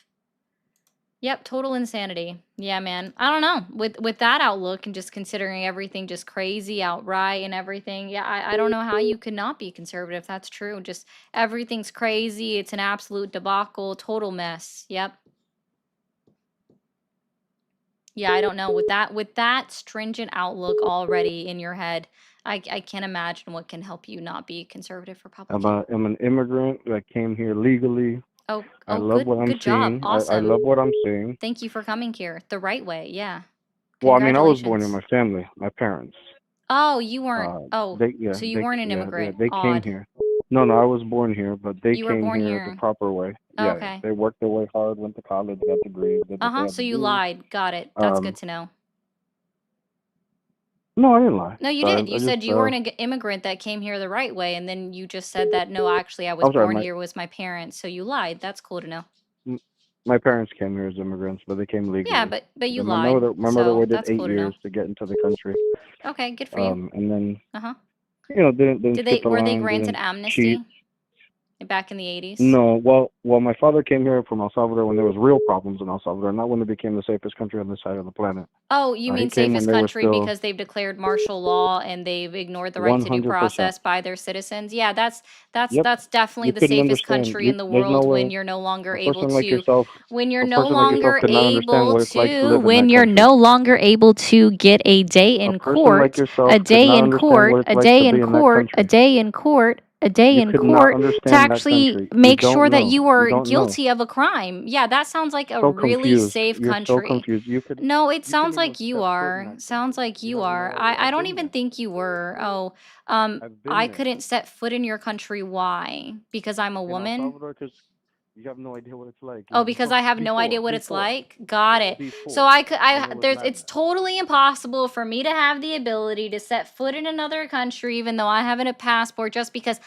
Yep, total insanity. Yeah, man. I don't know. With that outlook and just considering everything just crazy outright and everything, yeah, I don't know how you could not be conservative. That's true. Just everything's crazy. It's an absolute debacle, total mess. Yep. Yeah, I don't know. With that stringent outlook already in your head, I can't imagine what can help you not be a conservative Republican. I'm an immigrant that came here legally. Oh, I oh, love what I'm good job. seeing. I Awesome. love what I'm seeing. Thank you for coming here the right way. Yeah. Well, I mean, I was born in Congratulations. my family, my parents. Oh, you weren't. Oh, Yeah, so you weren't an immigrant. they came Odd. here. No, I was born here, but they You were came born here the here. proper way. Oh, Yeah, okay. they worked their way hard, went to college, got degrees, did what they had So to you do. lied. Got it. That's good Um, to know. no, I didn't lie. No, you I did. You just, said you were an immigrant that came here the right way, and then you just said that, no, actually, I was I'm sorry, born here with my parents, so you lied. That's cool to know. my parents came here as immigrants, but they came legally. Yeah, but you And my lied. mother So waited that's 8 cool to know. years to get into the country. Okay, good for you. And then Uh-huh. didn't Did skip they a were they line, granted didn't amnesty cheat. back in the 80s? No, well, my father came here from El Salvador when there was real problems in El Salvador, not when it became the safest country on this side of the planet. Oh, you He mean came when safest they were country still because they've declared martial law and they've ignored the right to due 100%. process by their citizens? Yeah, that's Yep. definitely You the couldn't safest understand. country in the There's no world when way you're no longer a able person like to yourself, when you're a no person like yourself longer could not understand able what it's like to to live in when that you're country. no longer able to get a day A in person like court, yourself a could day not in understand court, what it's a like day to in be in that court, a country. day in court, a day You in could not court to understand that actually country. You make don't sure that know. you You are don't know. guilty of a crime. Yeah, that sounds like a So really confused. safe You're so country. confused. No, it You sounds couldn't even like you step foot in are. that Sounds country. like You you have no are. idea. I I've don't been even there. think you were. Oh, I've been I there. couldn't set foot in your country. Why? Because I'm a In El woman? Salvador, because you have no idea what it's like. Oh, because I have no idea what it's Before. like? Got it. So Before. I could, When it was there's, madness. it's totally impossible for me to have the ability to set foot in another country, even though I have a passport, just because,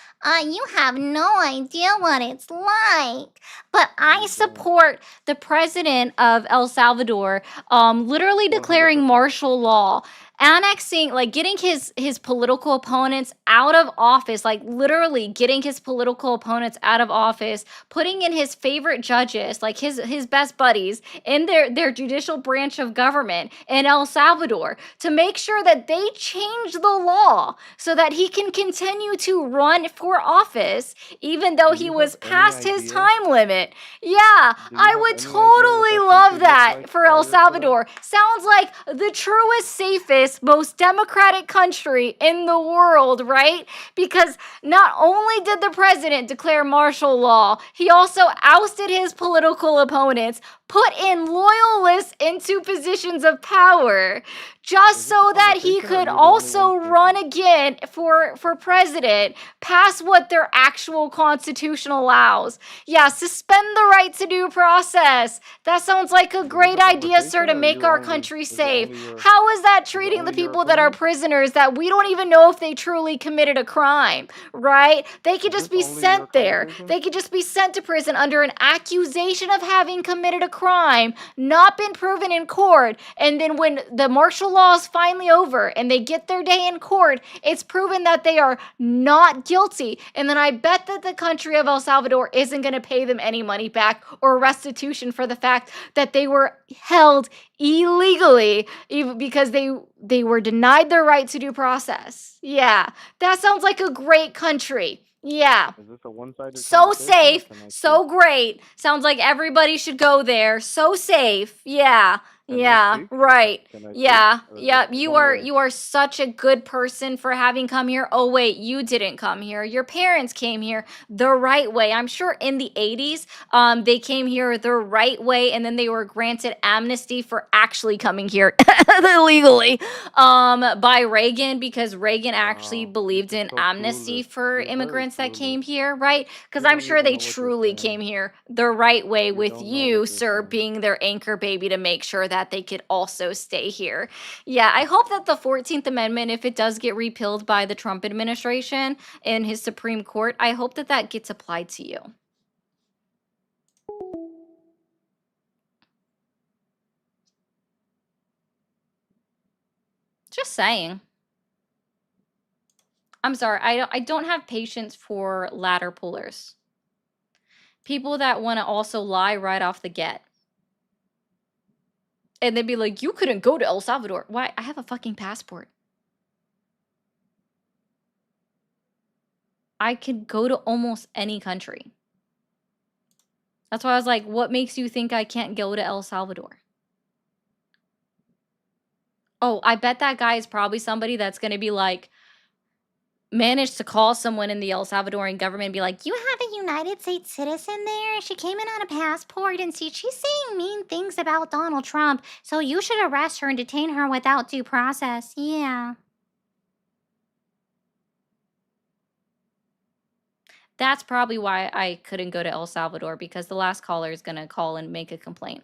you have no idea what it's like. But I support the president of El Salvador, literally declaring martial law, annexing, like getting his political opponents out of office, like literally getting his political opponents out of office, putting in his favorite judges, like his best buddies in their judicial branch of government in El Salvador, to make sure that they change the law so that he can continue to run for office even though he was past his time limit. Yeah, I would totally love that for El Salvador. Sounds like the truest, safest, most democratic country in the world, right? Because not only did the president declare martial law, he also ousted his political opponents, put in loyalists into positions of power, just so that he could also run again for president, past what their actual constitution allows. Yeah, suspend the right to due process. That sounds like a great idea, sir, to make our country safe. How is that treating the people that are prisoners that we don't even know if they truly committed a crime, right? They could just be sent there. They could just be sent to prison under an accusation of having committed a crime, not been proven in court, and then when the martial law is finally over and they get their day in court, it's proven that they are not guilty. And then I bet that the country of El Salvador isn't going to pay them any money back or restitution for the fact that they were held illegally, even because they were denied their right to due process. Yeah, that sounds like a great country. Yeah. Is this a one-sided So conversation, or safe, can I so great. Sounds like everybody should go there. So safe. Yeah. Yeah, right. Yeah. Yeah, you are such a good person for having come here. Oh wait, you didn't come here. Your parents came here the right way. I'm sure in the 80s, they came here the right way, and then they were granted amnesty for actually coming here illegally by Reagan, because Reagan actually believed in amnesty for immigrants that came here, right? Because I'm sure they truly came here the right way, with you, sir, being their anchor baby to make sure that they could also stay here. Yeah, I hope that the 14th Amendment, if it does get repealed by the Trump administration in his Supreme Court, I hope that that gets applied to you. Just saying. I'm sorry. I don't have patience for ladder pullers. People that want to also lie right off the get. And they'd be like, you couldn't go to El Salvador. Why? I have a fucking passport. I could go to almost any country. That's why I was like, what makes you think I can't go to El Salvador? Oh, I bet that guy is probably somebody that's going to be like, manage to call someone in the El Salvadorian government and be like, you have a United States citizen there? She came in on a passport and she's saying mean things about Donald Trump. So you should arrest her and detain her without due process. Yeah. That's probably why I couldn't go to El Salvador, because the last caller is going to call and make a complaint.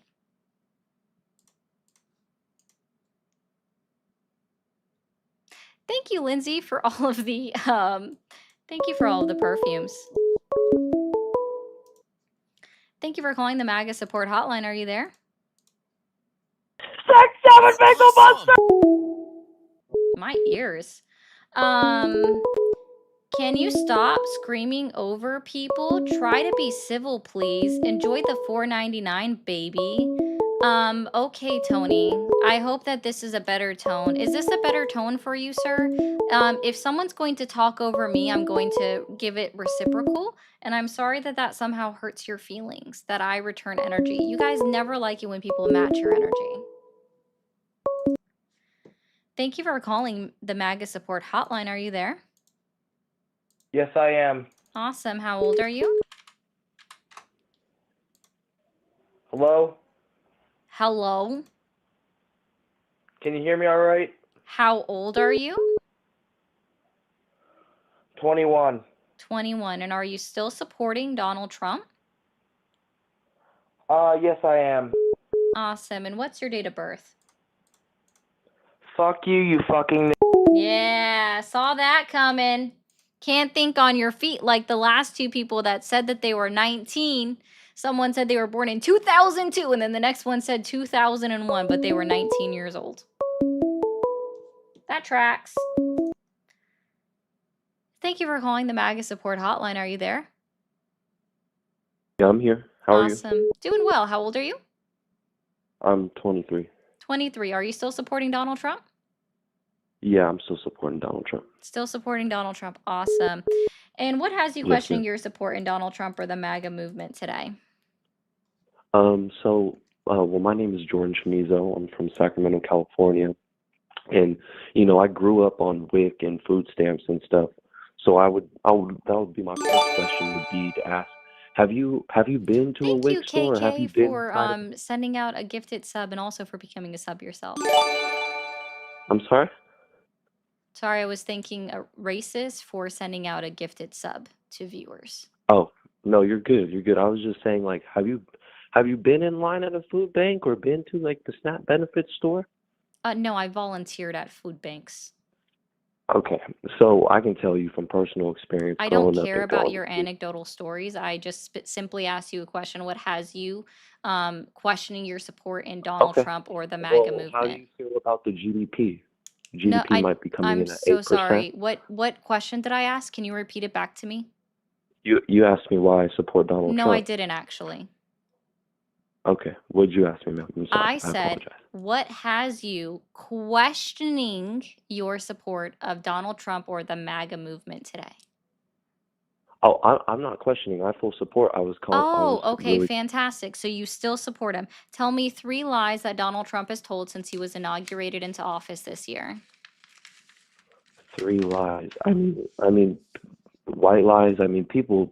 Thank you, Lindsay, for all of the perfumes. Thank you for calling the MAGA support hotline. Are you there? 6-7 Bagel Monster! My ears. Can you stop screaming over people? Try to be civil, please. Enjoy the $4.99, baby. Okay, Tony. I hope that this is a better tone. Is this a better tone for you, sir? If someone's going to talk over me, I'm going to give it reciprocal. And I'm sorry that that somehow hurts your feelings, that I return energy. You guys never like it when people match your energy. Thank you for calling the MAGA support hotline. Are you there? Yes, I am. Awesome. How old are you? Hello? Hello? Can you hear me all right? How old are you? 21. 21. And are you still supporting Donald Trump? Yes, I am. Awesome. And what's your date of birth? Fuck you, you fucking... Yeah, saw that coming. Can't think on your feet like the last two people that said that they were 19. Someone said they were born in 2002, and then the next one said 2001, but they were 19 years old. That tracks. Thank you for calling the MAGA support hotline. Are you there? Yeah, I'm here. How are you? Awesome. Doing well. How old are you? I'm 23. 23. Are you still supporting Donald Trump? Yeah, I'm still supporting Donald Trump. Still supporting Donald Trump. Awesome. And what has you Yes, questioning ma'am. your support in Donald Trump or the MAGA movement today? Well, my name is Jordan Chamizo. I'm from Sacramento, California. And, I grew up on WIC and food stamps and stuff. So that would be my first question would be to ask, have you been to a Thank you, WIC store or have you KK, been for inside of... sending out a gifted sub and also for becoming a sub yourself. I'm sorry? Sorry, I was thinking racist for sending out a gifted sub to viewers. Oh, no, you're good. You're good. I was just saying, like, have you been in line at a food bank or been to, like, the SNAP benefits store? No, I volunteered at food banks. Okay, so I can tell you from personal experience I don't growing up care in about your Columbus. anecdotal stories. I just simply asked you a question. What has you questioning your support in Donald Okay. Trump or the MAGA Well, how do movement? you feel about the GDP? No, GDP might be coming I'm in at so 8%. sorry. What question did I ask? Can you repeat it back to me? You asked me why I support Donald No, I Trump. didn't actually. Okay, what'd you ask me, ma'am? I'm sorry. I I said, apologize. what has you questioning your support of Donald Trump or the MAGA movement today? Oh, I'm not questioning. I full support. I was Oh, okay, really fantastic. So you still support him. Tell me 3 lies that Donald Trump has told since he was inaugurated into office this year. 3 lies. I mean, white lies. I mean, people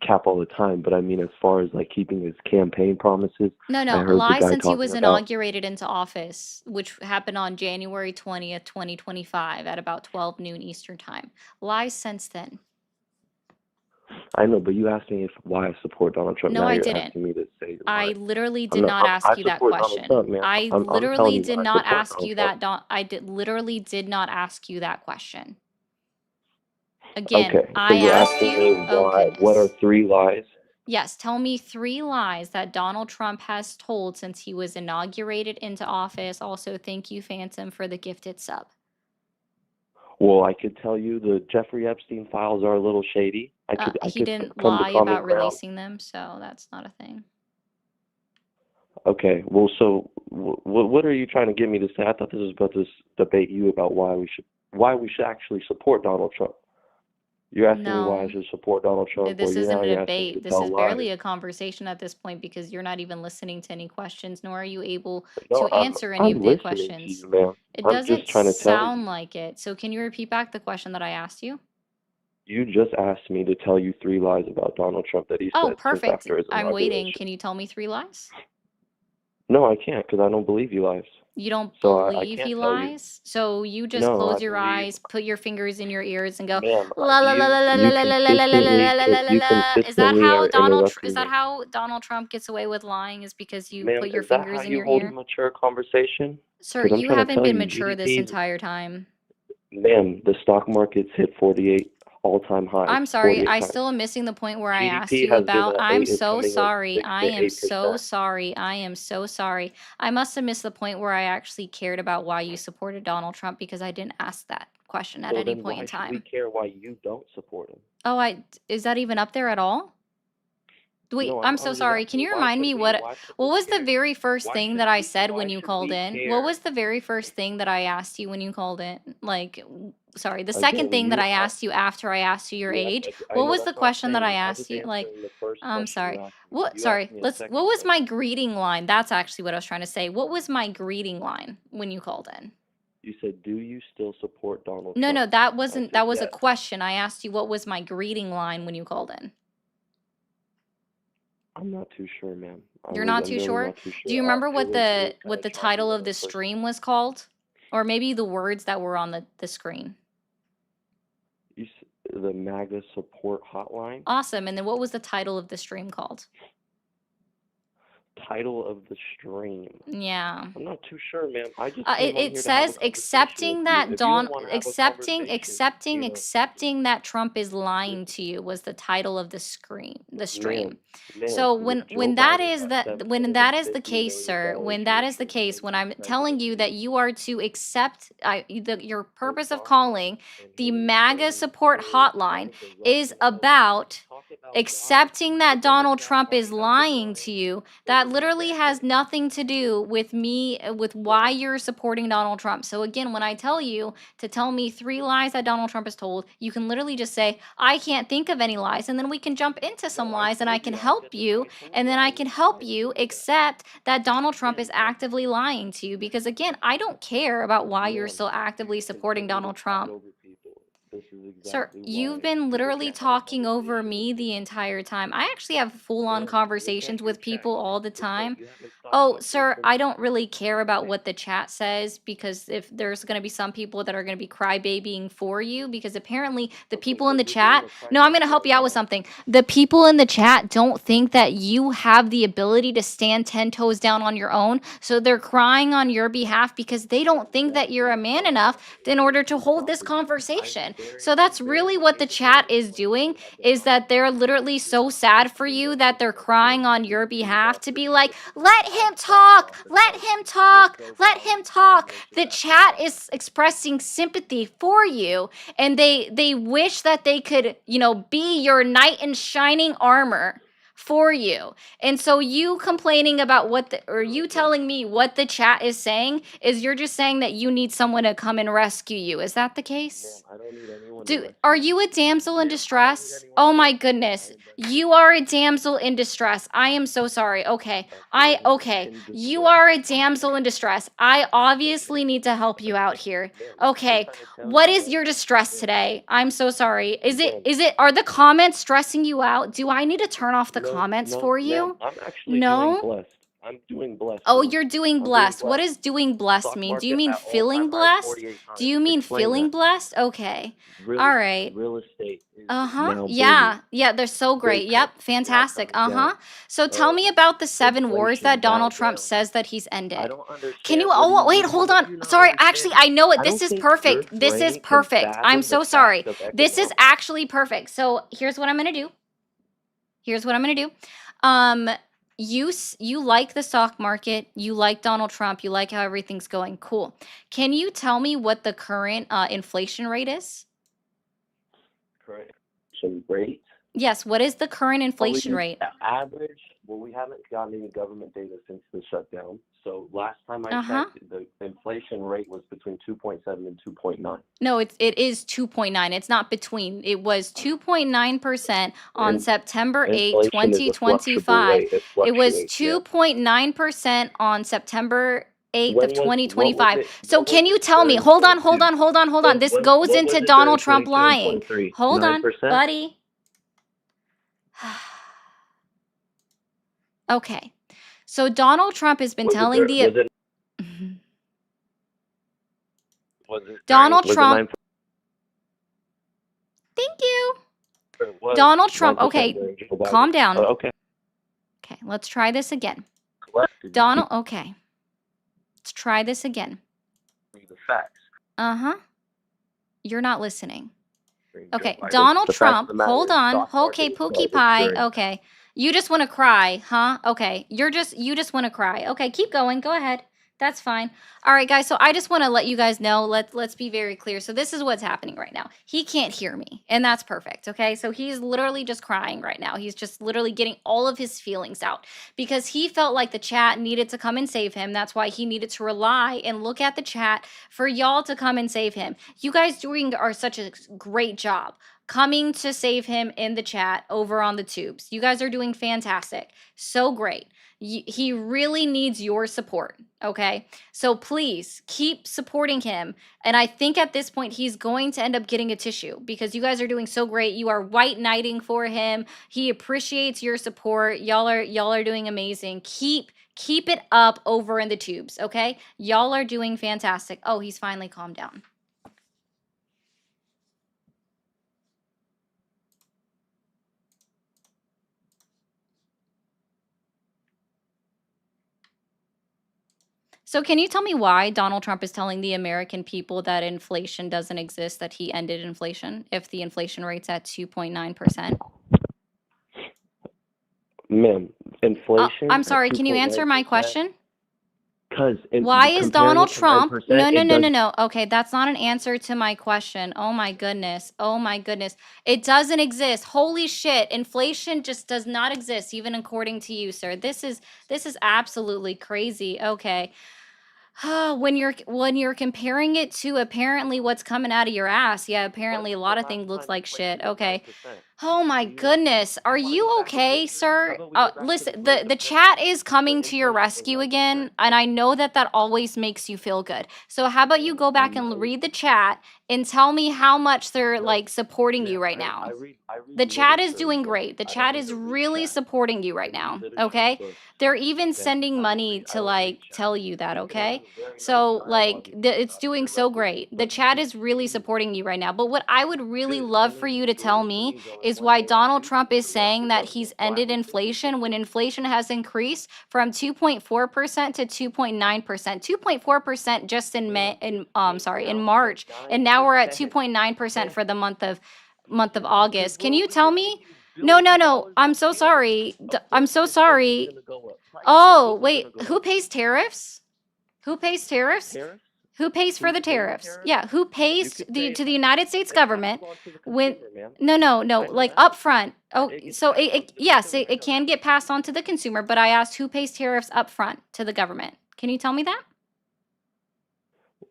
cap all the time, but I mean, as far as like keeping his campaign promises, No, I no, heard the lies guy since he talking was about. inaugurated into office, which happened on January 20th, 2025 at about 12 noon Eastern time. Lies since then. I know, but you asked me why I support Donald Trump. No, Now I you're didn't. asking me to say I why. literally I'm did not I ask you that support Donald question. Trump, man. I I'm telling literally you, did I not support ask Donald you Trump. that. Literally did not ask you that question. Again, Okay, so I you're asked asking you. me Oh why? What are goodness. 3 lies? Yes, tell me 3 lies that Donald Trump has told since he was inaugurated into office. Also, thank you, Phantom, for the gifted sub. Well, I could tell you the Jeffrey Epstein files are a little shady. I He could didn't come to lie common about ground. releasing them, so that's not a thing. Okay, well, so what are you trying to get me to say? I thought this was about to debate you about why we should actually support Donald Trump. You're asking me why I No, should support Donald Trump, or this isn't now a you're asking me debate. to This tell is lies. barely a conversation at this point because you're not even listening to any questions, nor are you able No, to answer any I'm of the listening to questions. you, man. It I'm doesn't just trying to tell you. sound like it. So can you repeat back the question that I asked you? You just asked me to tell you 3 lies about Donald Trump that he Oh, said since perfect. after his I'm waiting. inauguration. Can you tell me 3 lies? No, I can't because I don't believe you lies. You don't So I believe can't he tell you. lies? So you just No, close I your believe, eyes, put your fingers in your ears, and go ma'am. la la la la la la You la la la la la la la la you la. Is that consistently how are Is interrupting that me. how Donald Trump gets away with lying? Is because you Ma'am, put your is that how fingers in you your hold a ear? mature conversation? Sir, Because I'm you trying to haven't tell been you, mature this GDP, entire time. ma'am, the stock market's hit 48 all-time highs, I'm sorry, 48 I times. still am missing the point where I asked GDP you has been about. at I'm 8, is so coming in sorry. 6 I to am so 8%. sorry. I am so sorry. I must have missed the point where I actually cared about why you supported Donald Trump because I didn't ask that question at So any then point in why should we time. care why you don't support him? Oh, is that even up there at all? Wait, No, I'm I so was just sorry. Can asking you why remind me should what we was the care? very first Why thing should that I we said when why you should called we in? What care? was the very first thing that I asked you when you called in? Like, sorry, the second Again, thing that you I asked you after I asked you your yeah, age. I What know was the that's what I'm question that I saying. I was asked you? Like, answering the first I'm question you sorry. asked me. What? You Sorry. asked me a What second was my question. greeting line? That's actually what I was trying to say. What was my greeting line when you called in? You said, "Do you still support Donald No, Trump?" that I wasn't. said, That was a "Yes." question. I asked you what was my greeting line when you called in. I'm not too sure, ma'am. You're not I'm too really sure? not too Do you sure. remember It what was the kind of choppy title when of I the first. stream was called? Or maybe the words that were on the screen. The MAGA support hotline. Awesome. And then what was the title of the stream called? Title of the stream. Yeah. I'm not too sure, ma'am. I just It, came on it here to have a says conversation with accepting you. that If you don't want to have a conversation, accepting that Trump is lying to you was the title of the stream. ma'am, So Joe when that Biden is got when that is the $750 case, million sir, when that is the donations case, from when his I'm telling you that presidency. you are to accept your purpose of talking calling and the Hillary MAGA Clinton support for hotline talking to is Russian elves. about Talk about accepting God. that The Donald Democrat Trump is Party has been lying lying to you. for That literally has decades. nothing to do with me, with why you're supporting Donald Trump. So again, when I tell you to tell me 3 lies that Donald Trump has told, you can literally just say, I can't think of any lies. And then we can jump into some lies and I can help you. And then I can help you accept that Donald Trump is actively lying to you. Because again, I don't care about why you're still actively supporting Donald Trump. This is Sir, exactly you've why been people literally can't have a talking over conversation me with the me. entire time. I actually have full-on Ma'am, look at conversations your with people chat. all the Looks like time. you haven't stopped Oh, talking sir, since I don't really care about what the chat says because if there's going to be some people that are going to be crybabying for you because apparently the people in the chat, no, I'm going to help you out with something. The people in the chat don't think that you have the ability to stand 10 toes down on your own. So they're crying on your behalf because they don't think that you're a man enough in order to hold this conversation. So that's really what the chat is doing, is that they're literally so sad for you that they're crying on your behalf to be like, let him talk, let him talk, let him talk. The chat is expressing sympathy for you, and they wish that they could, be your knight in shining armor for you. And so you complaining about or you telling me what the chat is saying is you're just saying that you need someone to come and rescue you. Is that the case? I don't need anyone to rescue Are you a damsel in distress? Oh my goodness. You are a damsel in distress. I am so sorry. Okay. You are a damsel in distress. I obviously need to help you out here. Okay. What is your distress today? I'm so sorry. Are the comments stressing you out? Do I need to turn off the comments for you? I'm actually doing No? blessed. I'm doing blessed. Oh, ma'am. you're doing I'm doing blessed. What blessed. does doing blessed Stock mean? Do you market mean at all-time feeling highs, blessed? 48 times. Do you mean Explain feeling that. blessed? Okay. Real, All right. real estate is Uh-huh. now booming. Yeah, they're so great. Rate Yep, cuts now fantastic. coming Uh-huh. down. So tell me about the 7 wars that Inflation now Donald Trump down. says that he's ended. I don't understand. Can you wait, hold What do on. you not Sorry, actually, understand? I know it. I This don't is think perfect. your This is brain can perfect. I'm fathom so the sorry. facts of This is economics. actually perfect. So here's what I'm gonna do. you like the stock market, you like Donald Trump, you like how everything's going. Cool. Can you tell me what the current inflation rate is? Correct. Rate. Yes, what is the current Well, inflation rate? average. Well, we haven't gotten any government data since the shutdown. So last time I Uh-huh. checked, the inflation rate was between 2.7 and 2.9. No, it is 2.9. It's not between. It was 2.9% on And September 8, inflation is a fluctuable 2025. rate. It It was fluctuates. Yeah. 2.9% on September 8th When of was what was 2025. it? So What was can you it tell me? during Hold on. 22? This What goes was into it during Donald Trump 22 and lying. 23? Hold on, 9%. buddy. Okay. So Donald Trump has been Was it telling dur- was the it was it Donald during, Trump. was Thank you. it was Donald Trump. 9% Okay, during Joe Biden? calm down. Okay. Okay, let's try this again. Collected. Donald. Okay, let's try this again. The facts. Uh-huh. You're not listening. During Joe Okay, Biden. Donald The fact of Trump. the matter Hold is, on. stock market Okay, was Pookie garbage Pie. during. Okay. You just want to cry, huh? Okay. You just want to cry. Okay, keep going. Go ahead. That's fine. All right, guys. So I just want to let you guys know. Let's be very clear. So this is what's happening right now. He can't hear me, and that's perfect. Okay. So he's literally just crying right now. He's just literally getting all of his feelings out because he felt like the chat needed to come and save him. That's why he needed to rely and look at the chat for y'all to come and save him. You guys are such a great job coming to save him in the chat over on the tubes. You guys are doing fantastic. So great. He really needs your support, okay? So please keep supporting him. And I think at this point he's going to end up getting a tissue because you guys are doing so great. You are white knighting for him. He appreciates your support. Y'all are doing amazing. Keep it up over in the tubes, okay? Y'all are doing fantastic. Oh, he's finally calmed down. So can you tell me why Donald Trump is telling the American people that inflation doesn't exist, that he ended inflation if the inflation rate's at 2.9%? Ma'am, inflation I'm at sorry, can you answer my 2.9%. question? Because Why is Donald Trump? No, no, it no, does. no, no. Okay, that's not an answer to my question. Oh my goodness. Oh my goodness. It doesn't exist. Holy shit. Inflation just does not exist, even according to you, sir. This is absolutely crazy. Okay. When you're comparing it to apparently what's coming out of your ass, yeah, apparently a lot of things looks like shit. Okay. Oh my goodness. Are you okay, sir? Listen, the chat is coming to your rescue again, and I know that always makes you feel good. So how about you go back and read the chat and tell me how much they're like supporting you right now. The chat is doing great. The chat is really supporting you right now, okay? They're even sending money to like tell you that, okay? So like it's doing so great. The chat is really supporting you right now. But what I would really love for you to tell me is why Donald Trump is saying that he's ended inflation when inflation has increased from 2.4% to 2.9%. 2.4% just in in March, and now we're at 2.9% for the month of August. Can you tell me? No. I'm so sorry. I'm so sorry. Oh, wait. Who pays tariffs? Who pays tariffs? Who pays for the tariffs? Yeah, who pays to the United States government when no, like upfront. Oh, so yes, it can get passed on to the consumer, but I asked who pays tariffs upfront to the government. Can you tell me that?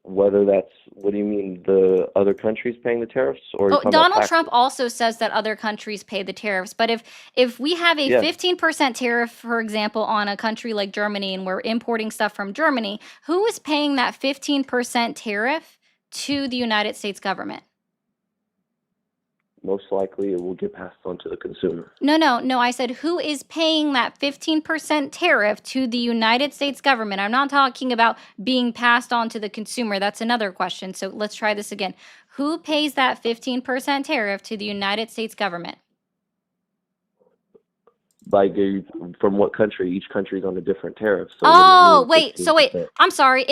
Whether that's, what do you mean, the other countries paying the tariffs, or Oh, Donald Trump also says that other countries pay the tariffs, but if we have a 15% tariff, for example, on a country like Germany, and we're importing stuff from Germany, who is paying that 15% tariff to the United States government? Most likely it will get passed on to the consumer. No. I said, who is paying that 15% tariff to the United States government? I'm not talking about being passed on to the consumer. That's another question. So let's try this again. Who pays that 15% tariff to the United States government? Like, from what country? Each country's on a different tariff. So Oh, wait. So wait. I'm sorry.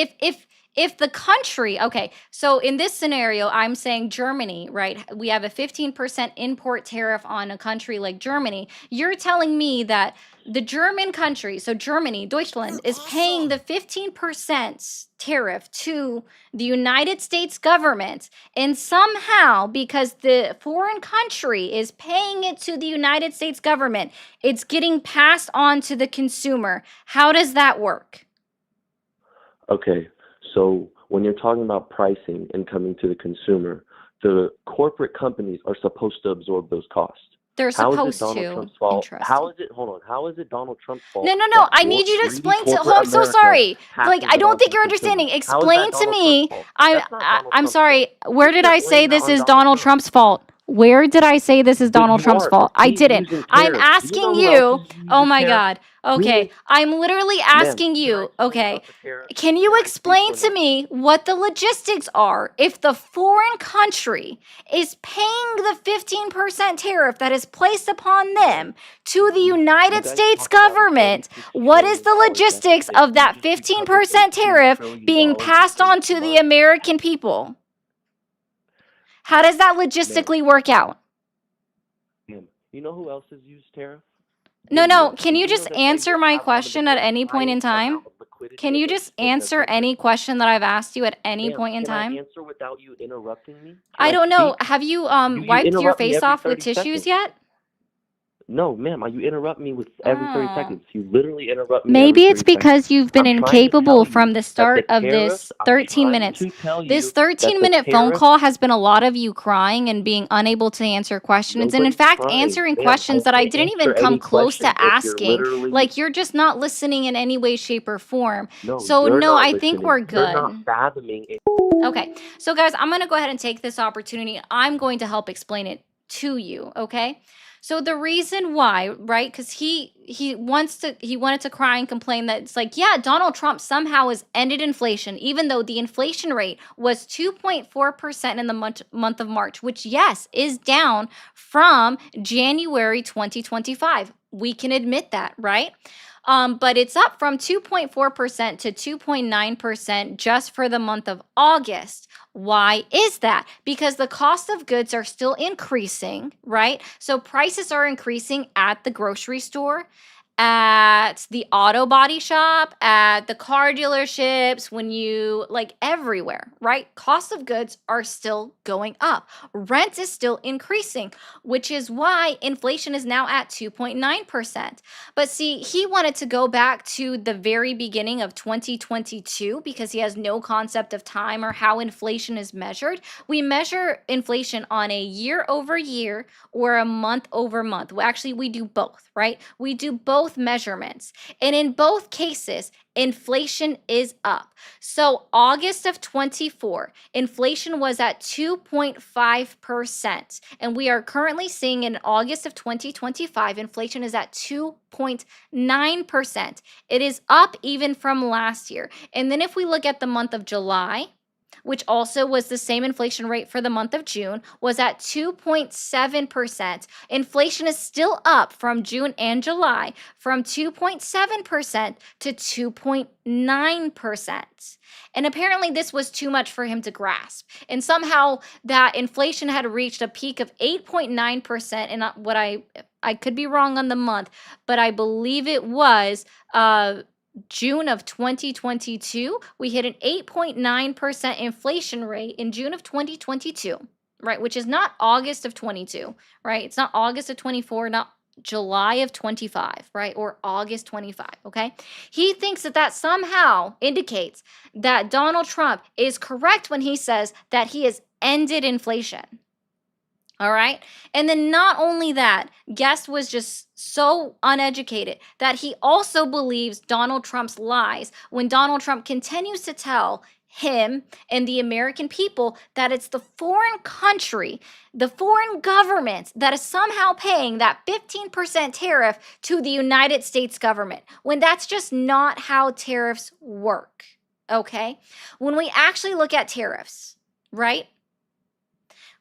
if the country, okay, so in this scenario, I'm saying Germany, right? We have a 15% import tariff on a country like Germany. You're telling me that the German country, so Germany, Deutschland, is paying the 15% tariff to the United States government, and somehow, because the foreign country is paying it to the United States government, it's getting passed on to the consumer. How does that work? Okay, so when you're talking about pricing and coming to the consumer, the corporate companies are supposed to absorb those costs. They're How is it supposed Donald to. Trump's fault? How Interesting. is it, hold on, how is it Donald Trump's fault No, no, no. that I need you to greedy explain to. Oh, corporate I'm so America sorry. Like, passes I it don't on to think the you're consumer? understanding. How is Explain that to Donald Trump's me. fault? I'm That's not Donald I'm Trump's sorry. fault. Where Put did your I blame say this on is Donald Donald Trump. Trump's fault? Where did I say this is But Donald you Trump's are, because fault? I he's didn't. using I'm tariffs. Do you know asking who else you. is Oh using my tariffs? God. Who Okay. is, I'm literally ma'am, asking can I you. explain Okay. about the tariffs? Can you Can I speak explain or to no? me what the logistics are if the foreign country is paying the 15% tariff that is placed upon them to the You United guys States talk about a government? $36 What is trillion the logistics deficit. of You that just recovered 15% $18 tariff trillion being in passed 8 on to the months. American people? How does that Ma'am, logistically work out? ma'am, you know who else has used tariffs? No, The no. U.S. Can Did you you know just that they answer my have one of the question at most any point in highest time? amount of liquidity Can of you any just business answer country? any question that I've asked you at any Ma'am, point in can I time? answer without you interrupting me? I Can I don't know. speak? Have you You wiped your interrupt me face every off with 30 tissues seconds. yet? No, ma'am, you interrupt me with every 30 Oh. seconds. You literally interrupt me every Maybe it's 30 seconds. because you've been I'm trying to incapable tell you from the that the start of tariffs, this I'm 13 trying minutes. to tell This you that 13-minute the phone tariffs, call has been a lot of you crying and being unable to answer questions. And in nobody's fact, crying. answering Ma'am, I questions that I can't didn't even answer come any close to questions if you're asking. literally, Like, you're just not listening in any way, shape, or form. no, So, you're no, not I think listening. we're You're not good. fathoming it. Okay. So, guys, I'm going to go ahead and take this opportunity. I'm going to help explain it to you, okay? So the reason why, right? Because he wanted to cry and complain that it's like, yeah, Donald Trump somehow has ended inflation, even though the inflation rate was 2.4% in the month of March, which yes is down from January 2025. We can admit that, right? But it's up from 2.4% to 2.9% just for the month of August. Why is that? Because the cost of goods are still increasing, right? So prices are increasing at the grocery store, at the auto body shop, at the car dealerships, when you like everywhere, right? Cost of goods are still going up. Rent is still increasing, which is why inflation is now at 2.9%. But see, he wanted to go back to the very beginning of 2022 because he has no concept of time or how inflation is measured. We measure inflation on a year over year or a month over month. Well, actually, we do both, right? We do both measurements. And in both cases, inflation is up. So August of 24, inflation was at 2.5%. And we are currently seeing in August of 2025, inflation is at 2.9%. It is up even from last year. And then if we look at the month of July, which also was the same inflation rate for the month of June, was at 2.7%. Inflation is still up from June and July from 2.7% to 2.9%. And apparently this was too much for him to grasp. And somehow that inflation had reached a peak of 8.9%. And what I could be wrong on the month, but I believe it was June of 2022, we hit an 8.9% inflation rate in June of 2022, right? Which is not August of 22, right? It's not August of 24, not July of 25, right? Or August 25, okay? He thinks that somehow indicates that Donald Trump is correct when he says that he has ended inflation. All right. And then not only that, Guest was just so uneducated that he also believes Donald Trump's lies when Donald Trump continues to tell him and the American people that it's the foreign country, the foreign government that is somehow paying that 15% tariff to the United States government, when that's just not how tariffs work. Okay. When we actually look at tariffs, right?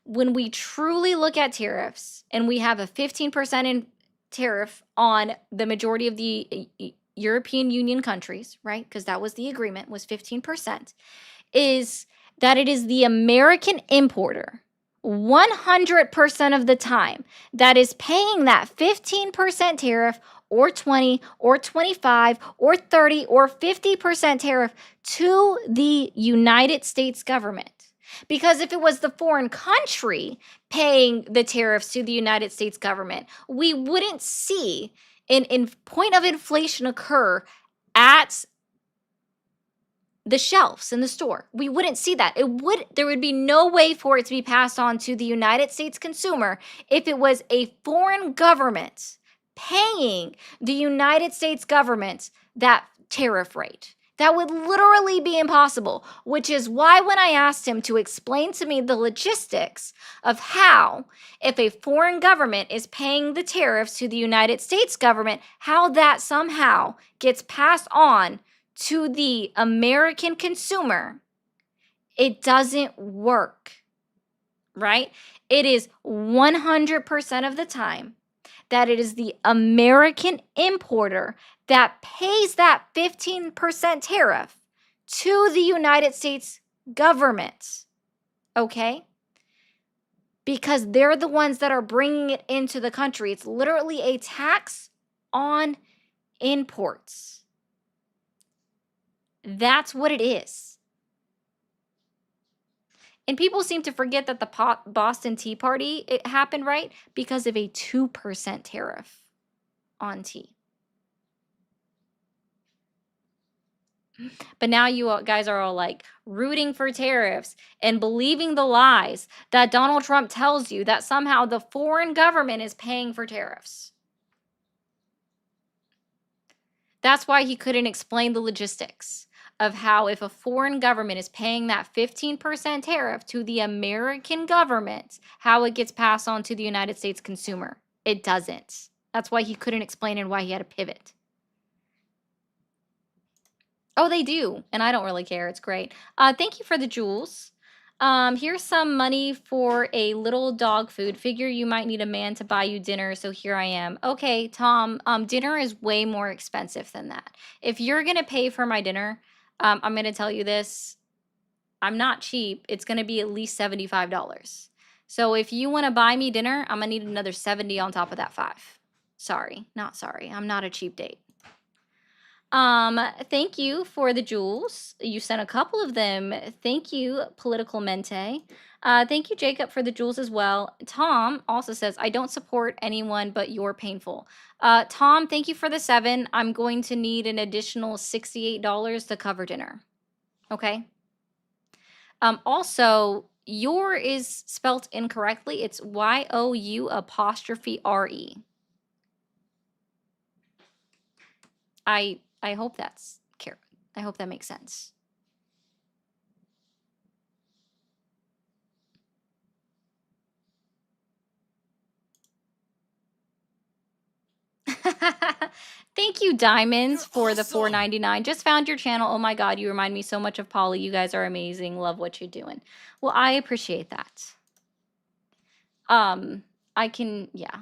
When we truly look at tariffs and we have a 15% tariff on the majority of the European Union countries, right? Because that was the agreement, was 15%. is that it is the American importer 100% of the time that is paying that 15% tariff or 20 or 25 or 30 or 50% tariff to the United States government. Because if it was the foreign country paying the tariffs to the United States government, we wouldn't see an point of inflation occur at the shelves in the store. We wouldn't see that. There would be no way for it to be passed on to the United States consumer if it was a foreign government paying the United States government that tariff rate. That would literally be impossible, which is why when I asked him to explain to me the logistics of how, if a foreign government is paying the tariffs to the United States government, how that somehow gets passed on to the American consumer, it doesn't work, right? It is 100% of the time that it is the American importer that pays that 15% tariff to the United States government, okay? Because they're the ones that are bringing it into the country. It's literally a tax on imports. That's what it is. And people seem to forget that the Boston Tea Party, it happened, right? Because of a 2% tariff on tea. But now you guys are all like rooting for tariffs and believing the lies that Donald Trump tells you that somehow the foreign government is paying for tariffs. That's why he couldn't explain the logistics of how if a foreign government is paying that 15% tariff to the American government, how it gets passed on to the United States consumer. It doesn't. That's why he couldn't explain and why he had to pivot. Oh, they do. And I don't really care. It's great. Thank you for the jewels. Here's some money for a little dog food. Figure you might need a man to buy you dinner, so here I am. Okay, Tom, dinner is way more expensive than that. If you're going to pay for my dinner, I'm going to tell you this. I'm not cheap. It's going to be at least $75. So if you want to buy me dinner, I'm going to need another 70 on top of that 5. Sorry, not sorry. I'm not a cheap date. Thank you for the jewels. You sent a couple of them. Thank you, Political Mente. Thank you, Jacob, for the jewels as well. Tom also says, I don't support anyone but you're painful. Tom, thank you for the 7. I'm going to need an additional $68 to cover dinner. Okay. Also, your is spelt incorrectly. It's YOU''RE. I hope that's I hope that makes sense. Thank you, Diamonds, for the $4.99. Just found your channel. Oh my God, you remind me so much of Polly. You guys are amazing. Love what you're doing. Well, I appreciate that. I can, yeah.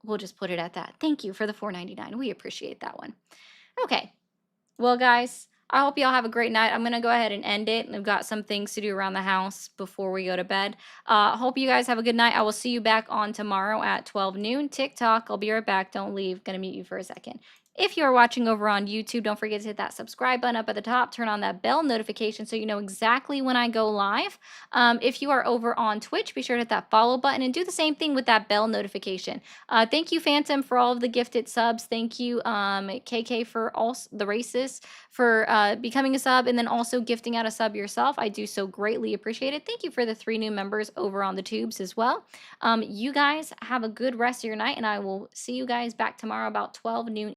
We'll just put it at that. Thank you for the $4.99. We appreciate that one. Okay. Well, guys, I hope y'all have a great night. I'm going to go ahead and end it. I've got some things to do around the house before we go to bed. Hope you guys have a good night. I will see you back on tomorrow at 12 noon. TikTok. I'll be right back. Don't leave. Going to mute you for a second. If you are watching over on YouTube, don't forget to hit that subscribe button up at the top. Turn on that bell notification so you know exactly when I go live. If you are over on Twitch, be sure to hit that follow button and do the same thing with that bell notification. Thank you, Phantom, for all of the gifted subs. Thank you, KK, for all the racists for becoming a sub and then also gifting out a sub yourself. I do so greatly appreciate it. Thank you for the 3 new members over on the tubes as well. You guys have a good rest of your night, and I will see you guys back tomorrow about 12 noon